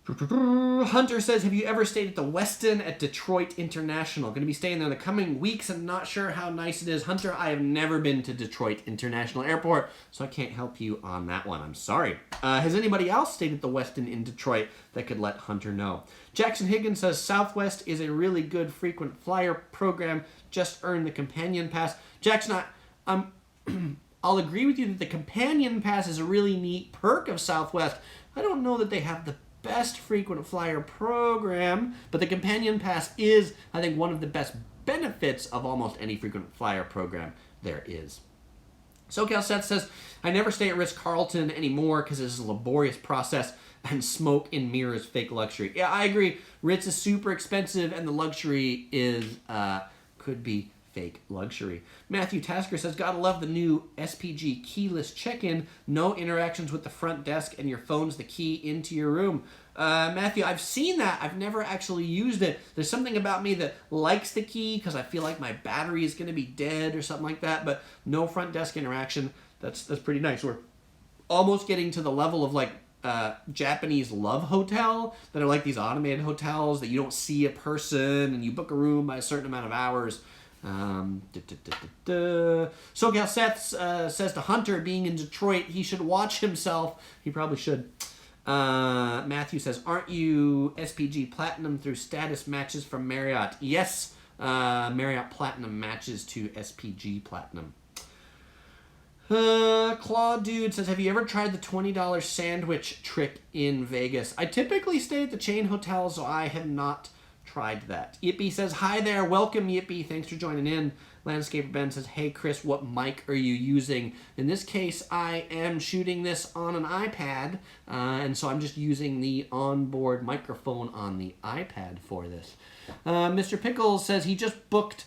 Hunter says, have you ever stayed at the Westin at Detroit International? Going to be staying there in the coming weeks and not sure how nice it is. Hunter, I have never been to Detroit International Airport, so I can't help you on that one. I'm sorry. Has anybody else stayed at the Westin in Detroit that could let Hunter know? Jackson Higgins says, Southwest is a really good frequent flyer program. Just earn the companion pass. Jackson, I'll agree with you that the companion pass is a really neat perk of Southwest. I don't know that they have the best frequent flyer program, but the companion pass is, I think, one of the best benefits of almost any frequent flyer program there is. SoCal Seth says, I never stay at Ritz-Carlton anymore because it's a laborious process and smoke in mirrors fake luxury. Yeah, I agree. Ritz is super expensive and the luxury is could be fake luxury. Matthew Tasker says, gotta love the new SPG keyless check-in. No interactions with the front desk and your phone's the key into your room. Matthew, I've seen that. I've never actually used it. There's something about me that likes the key because I feel like my battery is going to be dead or something like that, but no front desk interaction. That's pretty nice. We're almost getting to the level of like Japanese love hotel that are like these automated hotels that you don't see a person and you book a room by a certain amount of hours. SoCal Seth says to Hunter, being in Detroit, he should watch himself. He probably should. Matthew says, aren't you SPG Platinum through status matches from Marriott? Yes, Marriott Platinum matches to SPG Platinum. Claw Dude says, have you ever tried the $20 sandwich trick in Vegas? I typically stay at the chain hotel, so I have not tried that. Yippee says, hi there, welcome Yippee, thanks for joining in. Landscaper Ben says, hey Chris, what mic are you using? In this case, I am shooting this on an iPad, and so I'm just using the onboard microphone on the iPad for this. Mr. Pickles says he just booked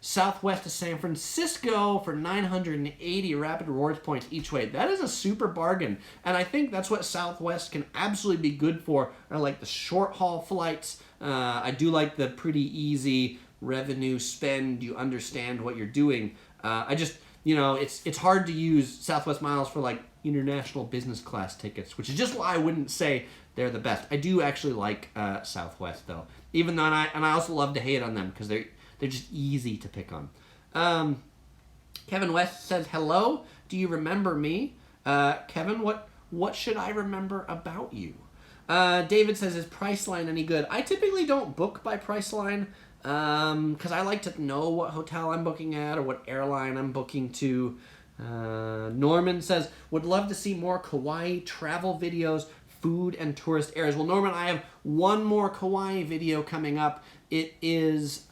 Southwest to San Francisco for 980 Rapid Rewards points each way. That is a super bargain, and I think that's what Southwest can absolutely be good for. I like the short haul flights. I do like the pretty easy revenue spend. You understand what you're doing. I just, it's hard to use Southwest miles for like international business class tickets, which is just why I wouldn't say they're the best. I do actually like Southwest though, even though I also love to hate on them because they're just easy to pick on. Kevin West says, hello, do you remember me? Kevin, what should I remember about you? David says, is Priceline any good? I typically don't book by Priceline because I like to know what hotel I'm booking at or what airline I'm booking to. Norman says, would love to see more Kauai travel videos, food and tourist areas. Well, Norman, I have one more Kauai video coming up. It is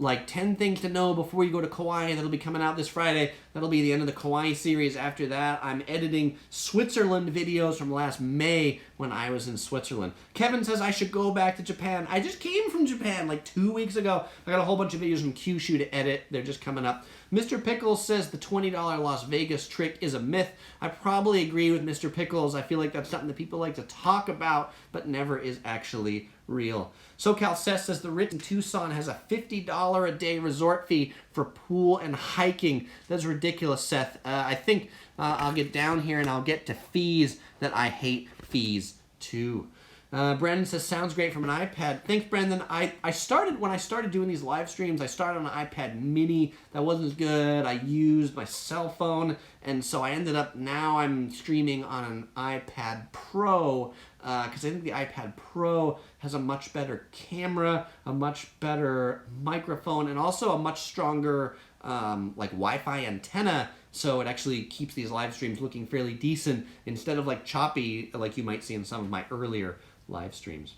like 10 things to know before you go to Kauai. That'll be coming out this Friday. That'll be the end of the Kauai series. After that, I'm editing Switzerland videos from last May when I was in Switzerland. Kevin says I should go back to Japan. I just came from Japan like 2 weeks ago. I got a whole bunch of videos from Kyushu to edit. They're just coming up. Mr. Pickles says the $20 Las Vegas trick is a myth. I probably agree with Mr. Pickles. I feel like that's something that people like to talk about, but never is actually real. SoCal Seth says the Ritz in Tucson has a $50 a day resort fee for pool and hiking. That's ridiculous, Seth. I think I'll get down here and I'll get to fees that I hate fees too. Brandon says, sounds great from an iPad. Thanks, Brandon. When I started doing these live streams, I started on an iPad mini. That wasn't as good. I used my cell phone, and so now I'm streaming on an iPad Pro, because I think the iPad Pro has a much better camera, a much better microphone, and also a much stronger like Wi-Fi antenna, so it actually keeps these live streams looking fairly decent instead of like choppy like you might see in some of my earlier live streams.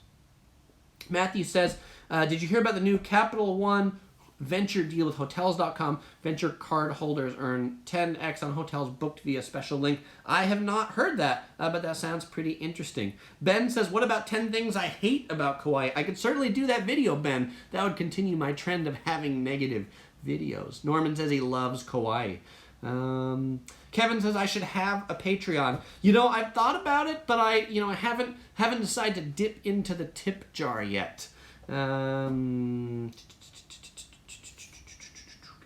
Matthew says, did you hear about the new Capital One venture deal with Hotels.com? Venture card holders earn 10x on hotels booked via special link. I have not heard that, but that sounds pretty interesting. Ben says, what about 10 things I hate about Kauai? I could certainly do that video, Ben. That would continue my trend of having negative videos. Norman says he loves Kauai. Kevin says I should have a Patreon. I've thought about it, but I haven't decided to dip into the tip jar yet. Okay,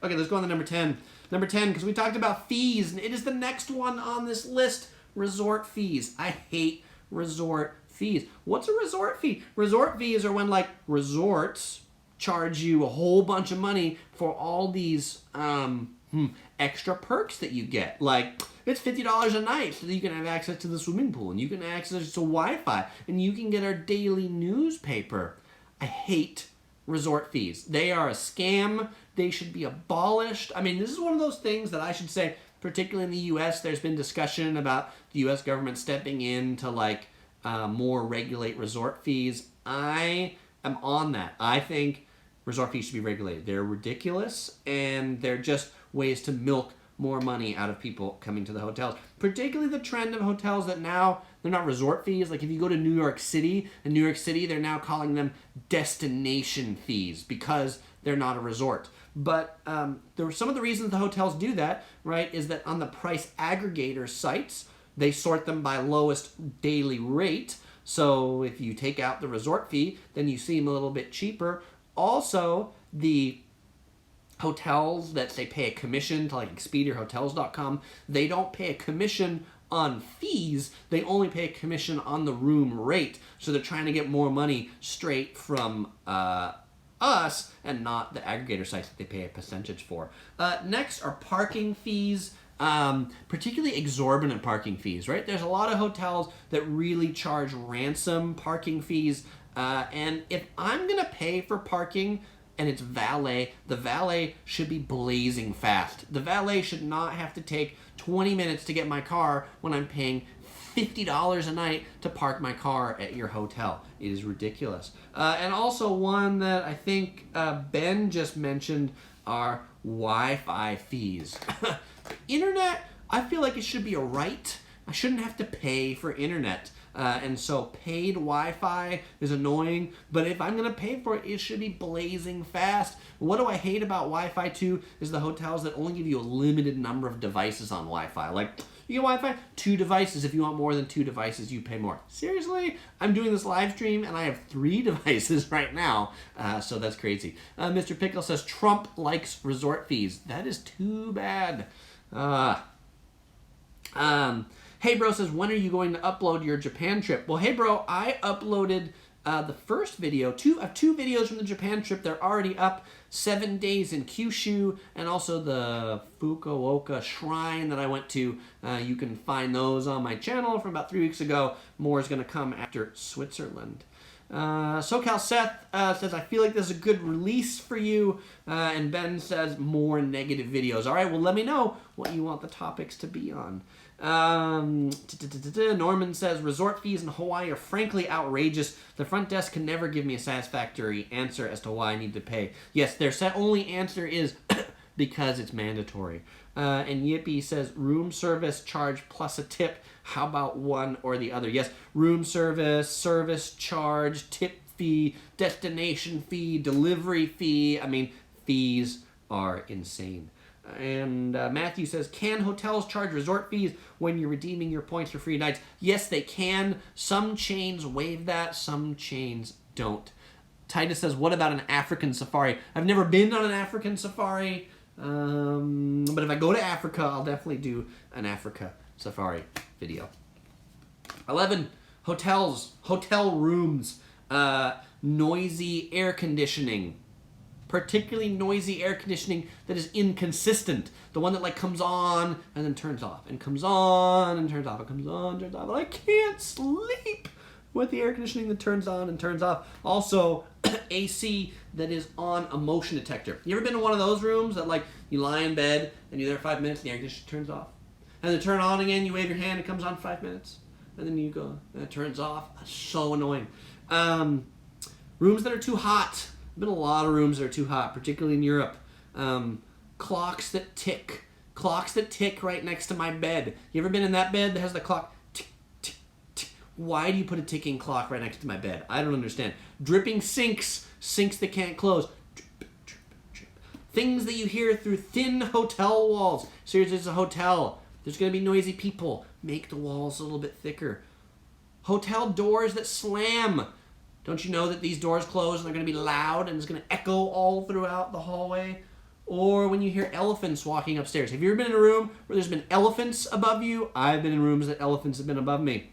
let's go on to number 10. Number 10, because we talked about fees, and it is the next one on this list, resort fees. I hate resort fees. What's a resort fee? Resort fees are when, like, resorts charge you a whole bunch of money for all these extra perks that you get. Like, it's $50 a night so that you can have access to the swimming pool, and you can have access to Wi-Fi, and you can get our daily newspaper. I hate resort fees. They are a scam. They should be abolished. I mean, this is one of those things that I should say, particularly in the U.S., there's been discussion about the U.S. government stepping in to, like, more regulate resort fees. I am on that. I think resort fees should be regulated. They're ridiculous, and they're just ways to milk more money out of people coming to the hotels. Particularly the trend of hotels that now, they're not resort fees. Like if you go to New York City, they're now calling them destination fees because they're not a resort. But there were some of the reasons the hotels do that, right, is that on the price aggregator sites, they sort them by lowest daily rate. So if you take out the resort fee, then you see them a little bit cheaper. Also, the hotels that they pay a commission to, like Expedia or Hotels.com, they don't pay a commission on fees. They only pay a commission on the room rate. So they're trying to get more money straight from us and not the aggregator sites that they pay a percentage for. Next are parking fees. Particularly exorbitant parking fees, right? There's a lot of hotels that really charge ransom parking fees. And if I'm going to pay for parking and it's valet, the valet should be blazing fast. The valet should not have to take 20 minutes to get my car when I'm paying $50 a night to park my car at your hotel. It is ridiculous. And also one that I think Ben just mentioned are Wi-Fi fees. Internet, I feel like it should be a right. I shouldn't have to pay for internet. And so paid Wi-Fi is annoying, but if I'm going to pay for it, it should be blazing fast. What do I hate about Wi-Fi too is the hotels that only give you a limited number of devices on Wi-Fi. Like, you get Wi-Fi, 2 devices. If you want more than 2 devices, you pay more. Seriously? I'm doing this live stream and I have 3 devices right now, so that's crazy. Mr. Pickle says Trump likes resort fees. That is too bad. Hey Bro says, when are you going to upload your Japan trip? Well, hey bro, I uploaded the first video, two videos from the Japan trip. They're already up. 7 days in Kyushu, and also the Fukuoka shrine that I went to. You can find those on my channel from about 3 weeks ago. More is going to come after Switzerland. SoCal Seth says, I feel like this is a good release for you. And Ben says, more negative videos. All right, well, let me know what you want the topics to be on. Norman says, resort fees in Hawaii are frankly outrageous. The front desk can never give me a satisfactory answer as to why I need to pay. Yes, their only answer is because it's mandatory. And Yippee says, room service charge plus a tip. How about one or the other? Yes, room service charge, tip fee, destination fee, delivery fee. I mean, fees are insane. And Matthew says, can hotels charge resort fees when you're redeeming your points for free nights? Yes, they can. Some chains waive that. Some chains don't. Titus says, what about an African safari? I've never been on an African safari, but if I go to Africa, I'll definitely do an Africa safari video. 11, hotels, hotel rooms, noisy air conditioning. Particularly noisy air conditioning that is inconsistent. The one that like comes on and then turns off, and comes on and turns off, and comes on and turns off. And I can't sleep with the air conditioning that turns on and turns off. Also, AC that is on a motion detector. You ever been in one of those rooms that like you lie in bed and you're there 5 minutes and the air conditioner turns off? And then turn on again, you wave your hand, it comes on 5 minutes. And then you go, and it turns off. That's so annoying. Rooms that are too hot. Been a lot of rooms that are too hot, particularly in Europe. Clocks that tick right next to my bed. You ever been in that bed that has the clock tick, tick, tick? Why do you put a ticking clock right next to my bed? I don't understand. Dripping sinks that can't close. Drip, drip, drip. Things that you hear through thin hotel walls. Seriously, it's a hotel. There's going to be noisy people. Make the walls a little bit thicker. Hotel doors that slam. Don't you know that these doors close and they're going to be loud and it's going to echo all throughout the hallway? Or when you hear elephants walking upstairs. Have you ever been in a room where there's been elephants above you? I've been in rooms that elephants have been above me.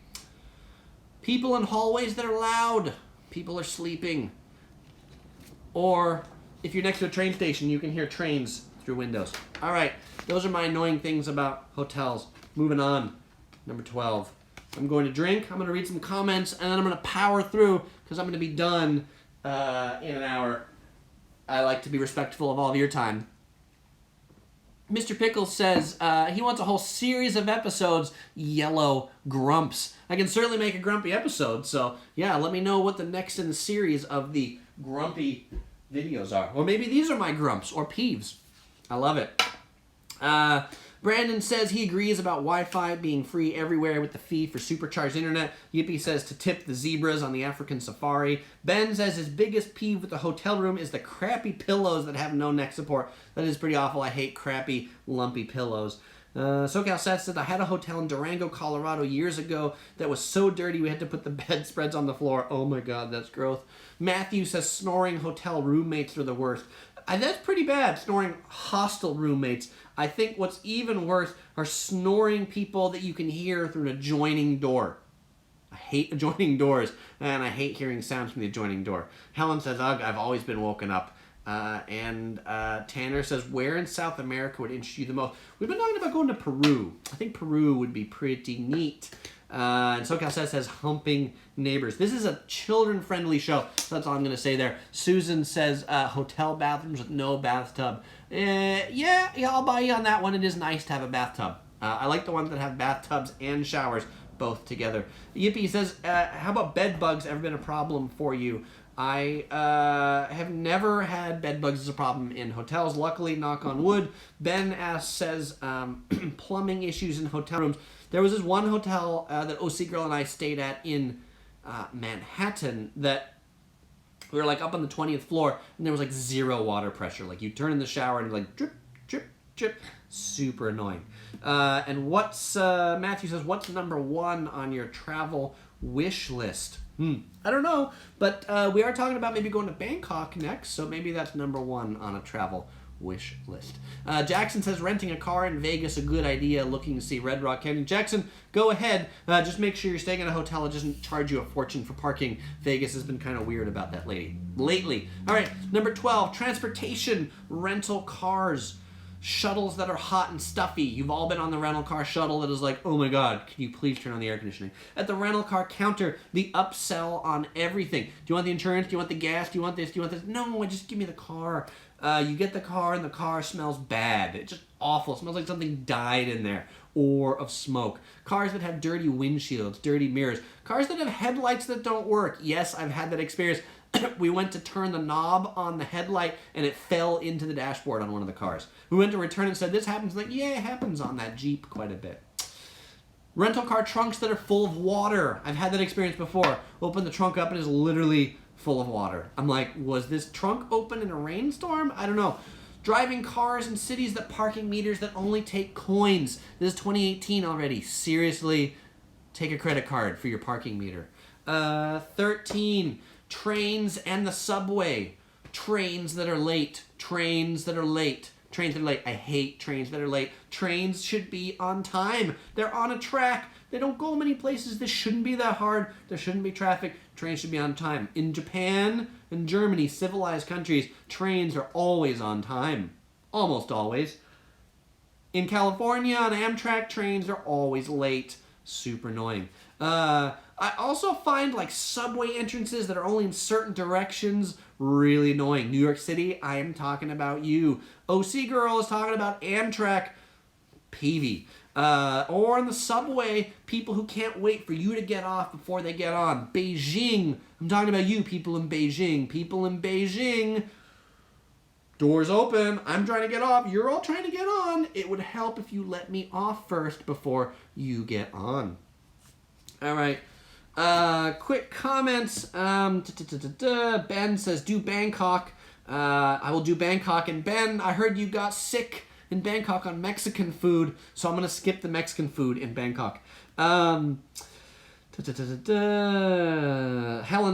People in hallways that are loud. People are sleeping. Or if you're next to a train station, you can hear trains through windows. All right, those are my annoying things about hotels. Moving on, number 12. I'm going to drink, I'm going to read some comments, and then I'm going to power through because I'm going to be done in an hour. I like to be respectful of all of your time. Mr. Pickles says he wants a whole series of episodes, Yellow Grumps. I can certainly make a grumpy episode, so yeah, let me know what the next in the series of the grumpy videos are. Or maybe these are my grumps, or peeves. I love it. Brandon says he agrees about Wi-Fi being free everywhere with the fee for supercharged internet. Yippee says to tip the zebras on the African safari. Ben says his biggest peeve with the hotel room is the crappy pillows that have no neck support. That is pretty awful. I hate crappy, lumpy pillows. SoCal Seth said, I had a hotel in Durango, Colorado years ago that was so dirty we had to put the bedspreads on the floor. Oh my god, that's gross. Matthew says snoring hotel roommates are the worst. That's pretty bad, snoring hostile roommates. I think what's even worse are snoring people that you can hear through an adjoining door. I hate adjoining doors, and I hate hearing sounds from the adjoining door. Helen says, ugh, I've always been woken up. Tanner says, where in South America would interest you the most? We've been talking about going to Peru. I think Peru would be pretty neat. And SoCal says humping neighbors. This is a children-friendly show, so that's all I'm going to say there. Susan says hotel bathrooms with no bathtub. Yeah, I'll buy you on that one. It is nice to have a bathtub. I like the ones that have bathtubs and showers, both together. Yippee says, how about bed bugs ever been a problem for you? I have never had bed bugs as a problem in hotels. Luckily, knock on wood. Ben says, plumbing issues in hotel rooms. There was this one hotel that OC Girl and I stayed at in Manhattan that we were like up on the 20th floor, and there was like zero water pressure. Like you turn in the shower and like drip, drip, drip. Super annoying. And Matthew says, what's number 1 on your travel wish list? I don't know, but we are talking about maybe going to Bangkok next, so maybe that's number 1 on a travel wish list. Jackson says, renting a car in Vegas a good idea, looking to see Red Rock Canyon. Jackson, go ahead. Just make sure you're staying in a hotel that doesn't charge you a fortune for parking. Vegas has been kind of weird about that lately. All right, number 12, transportation, rental cars. Shuttles that are hot and stuffy. You've all been on the rental car shuttle that is like, oh my god, can you please turn on the air conditioning? At the rental car counter, the upsell on everything. Do you want the insurance? Do you want the gas? Do you want this? Do you want this? No, just give me the car. You get the car and the car smells bad. It's just awful. It smells like something died in there. Or of smoke. Cars that have dirty windshields, dirty mirrors. Cars that have headlights that don't work. Yes, I've had that experience. We went to turn the knob on the headlight and it fell into the dashboard on one of the cars. We went to return and said, this happens. Like, yeah, it happens on that Jeep quite a bit. Rental car trunks that are full of water. I've had that experience before. Open the trunk up and it's literally full of water. I'm like, was this trunk open in a rainstorm? I don't know. Driving cars in cities that parking meters that only take coins. This is 2018 already. Seriously, take a credit card for your parking meter. 13, trains and the subway. Trains that are late. Trains that are late. Trains that are late. I hate trains that are late. Trains should be on time. They're on a track. They don't go many places. This shouldn't be that hard. There shouldn't be traffic. Trains should be on time. In Japan and Germany, civilized countries, trains are always on time. Almost always. In California, on Amtrak, trains are always late. Super annoying. I also find like subway entrances that are only in certain directions really annoying. New York City, I am talking about you. OC Girl is talking about Amtrak. Peevy. Or on the subway, people who can't wait for you to get off before they get on. Beijing. I'm talking about you, people in Beijing. People in Beijing. Doors open. I'm trying to get off. You're all trying to get on. It would help if you let me off first before you get on. All right. Quick comments. Ben says, do Bangkok. I will do Bangkok. And Ben, I heard you got sick in Bangkok on Mexican food, so I'm going to skip the Mexican food in Bangkok. Helen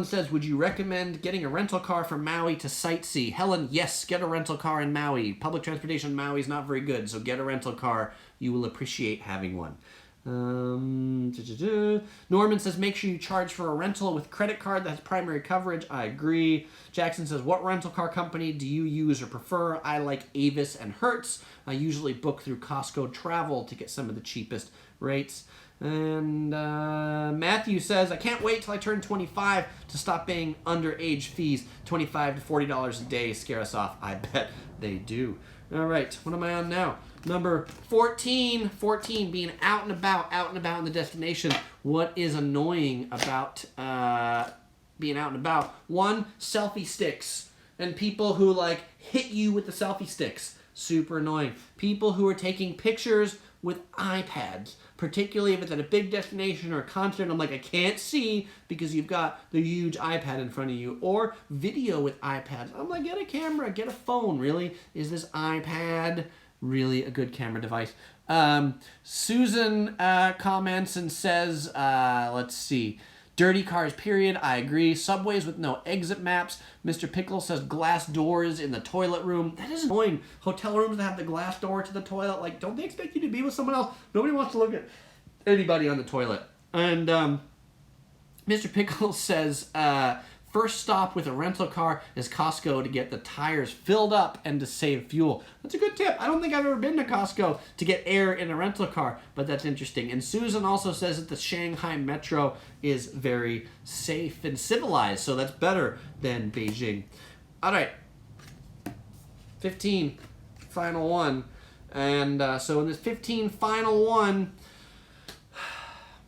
says, would you recommend getting a rental car from Maui to sightsee? Helen, yes, get a rental car in Maui. Public transportation in Maui is not very good, so get a rental car. You will appreciate having one. Norman says, make sure you charge for a rental with credit card that has primary coverage. I agree. Jackson says, what rental car company do you use or prefer? I like Avis and Hertz. I usually book through Costco Travel to get some of the cheapest rates. And Matthew says, I can't wait till I turn 25 to stop paying underage fees. $25 to $40 a day scare us off. I bet they do. All right, what am I on now? Number 14, being out and about in the destination. What is annoying about being out and about? One, selfie sticks. And people who like hit you with the selfie sticks. Super annoying. People who are taking pictures with iPads, particularly if it's at a big destination or a concert. I'm like, I can't see because you've got the huge iPad in front of you. Or video with iPads. I'm like, get a camera, get a phone. Really? Is this iPad really a good camera device? Susan comments and says, let's see, dirty cars, period. I agree. Subways with no exit maps. Mr. Pickle says glass doors in the toilet room. That is annoying. Hotel rooms that have the glass door to the toilet. Like, don't they expect you to be with someone else? Nobody wants to look at anybody on the toilet. And Mr. Pickle says, first stop with a rental car is Costco to get the tires filled up and to save fuel. That's a good tip. I don't think I've ever been to Costco to get air in a rental car, but that's interesting. And Susan also says that the Shanghai Metro is very safe and civilized, so that's better than Beijing. All right, 15, final one. And so in this 15 final one,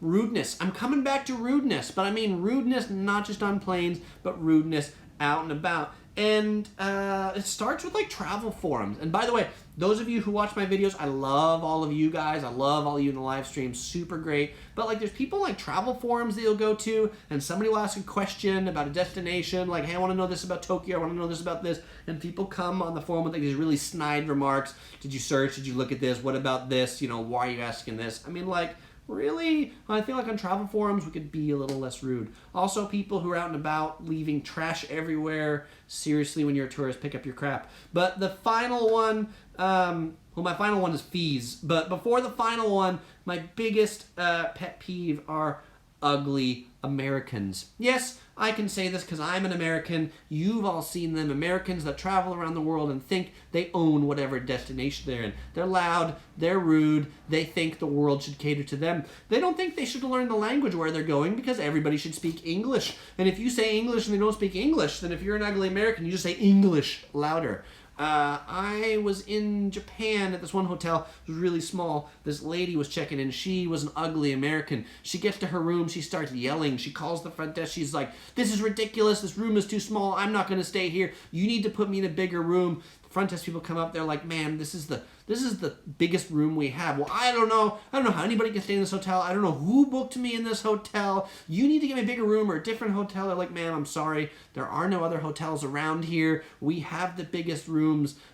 rudeness. I'm coming back to rudeness, but I mean rudeness not just on planes, but rudeness out and about. And it starts with like travel forums. And by the way, those of you who watch my videos, I love all of you guys. I love all of you in the live stream. Super great. But like there's people like travel forums that you'll go to and somebody will ask a question about a destination. Like, hey, I want to know this about Tokyo. I want to know this about this. And people come on the forum with like these really snide remarks. Did you search? Did you look at this? What about this? You know, why are you asking this? I mean, like, really, I feel like on travel forums we could be a little less rude. Also, people who are out and about leaving trash everywhere. Seriously, when you're a tourist, pick up your crap. But the final one, well, my final one is fees. But before the final one, my biggest pet peeve are ugly Americans. Yes, I can say this because I'm an American. You've all seen them. Americans that travel around the world and think they own whatever destination they're in. They're loud. They're rude. They think the world should cater to them. They don't think they should learn the language where they're going because everybody should speak English. And if you say English and they don't speak English, then if you're an ugly American, you just say English louder. I was in Japan at this one hotel. It was really small. This lady was checking in. She was an ugly American. She gets to her room. She starts yelling. She calls the front desk. She's like, this is ridiculous. This room is too small. I'm not going to stay here. You need to put me in a bigger room. The front desk people come up. They're like, man, this is the biggest room we have. Well, I don't know how anybody can stay in this hotel. I don't know who booked me in this hotel. You need to get me a bigger room or a different hotel. They're like, ma'am, I'm sorry. There are no other hotels around here. We have the biggest rooms.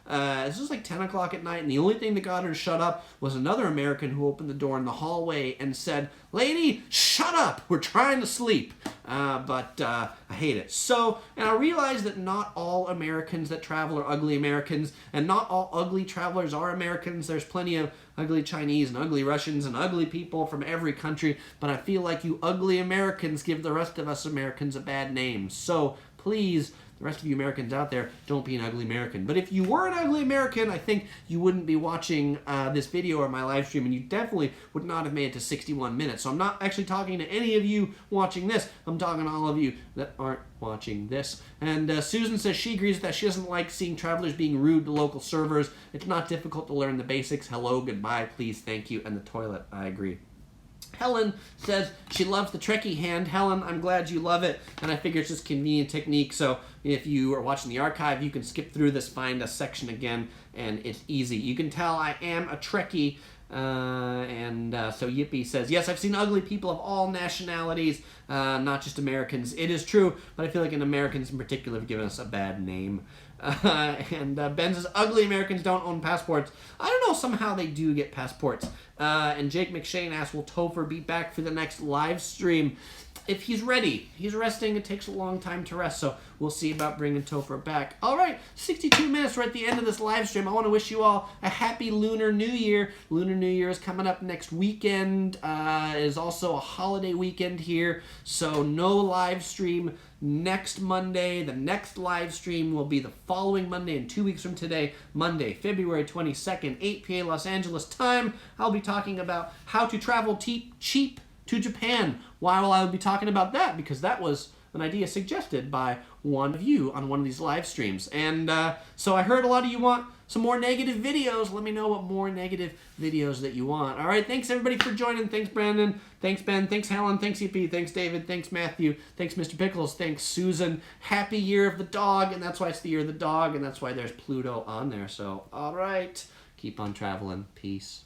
This was like 10 o'clock at night, and the only thing that got her to shut up was another American who opened the door in the hallway and said, lady, shut up. We're trying to sleep. But I hate it. So, and I realize that not all Americans that travel are ugly Americans, and not all ugly travelers are Americans. There's plenty of ugly Chinese and ugly Russians and ugly people from every country, but I feel like you ugly Americans give the rest of us Americans a bad name. So please, the rest of you Americans out there, don't be an ugly American. But if you were an ugly American, I think you wouldn't be watching this video or my live stream, and you definitely would not have made it to 61 minutes. So I'm not actually talking to any of you watching this. I'm talking to all of you that aren't watching this. And Susan says she agrees with that. She doesn't like seeing travelers being rude to local servers. It's not difficult to learn the basics. Hello, goodbye, please, thank you, and the toilet. I agree. Helen says she loves the Trekkie hand. Helen, I'm glad you love it, and I figure it's just convenient technique, so if you are watching the archive, you can skip through this, find a section again, and it's easy. You can tell I am a Trekkie, so Yippee says, yes, I've seen ugly people of all nationalities, not just Americans. It is true, but I feel like Americans in particular have given us a bad name. Ben says, ugly Americans don't own passports. I don't know, somehow they do get passports. And Jake McShane asks, will Topher be back for the next live stream? If he's ready. He's resting. It takes a long time to rest, so we'll see about bringing Topher back. All right, 62 minutes. We're at the end of this live stream. I want to wish you all a happy Lunar New Year. Lunar New Year is coming up next weekend. It is also a holiday weekend here, so no live stream next Monday. The next live stream will be the following Monday, and 2 weeks from today, Monday, February 22nd, 8 p.m. Los Angeles time. I'll be talking about how to travel cheap to Japan. Why will I be talking about that? Because that was an idea suggested by one of you on one of these live streams. And so I heard a lot of you want some more negative videos. Let me know what more negative videos that you want. All right, thanks everybody for joining. Thanks Brandon, thanks Ben, thanks Helen, thanks EP, thanks David, thanks Matthew, thanks Mr. Pickles, thanks Susan. Happy Year of the Dog, and that's why it's the Year of the Dog, and that's why there's Pluto on there. So, all right, keep on traveling. Peace.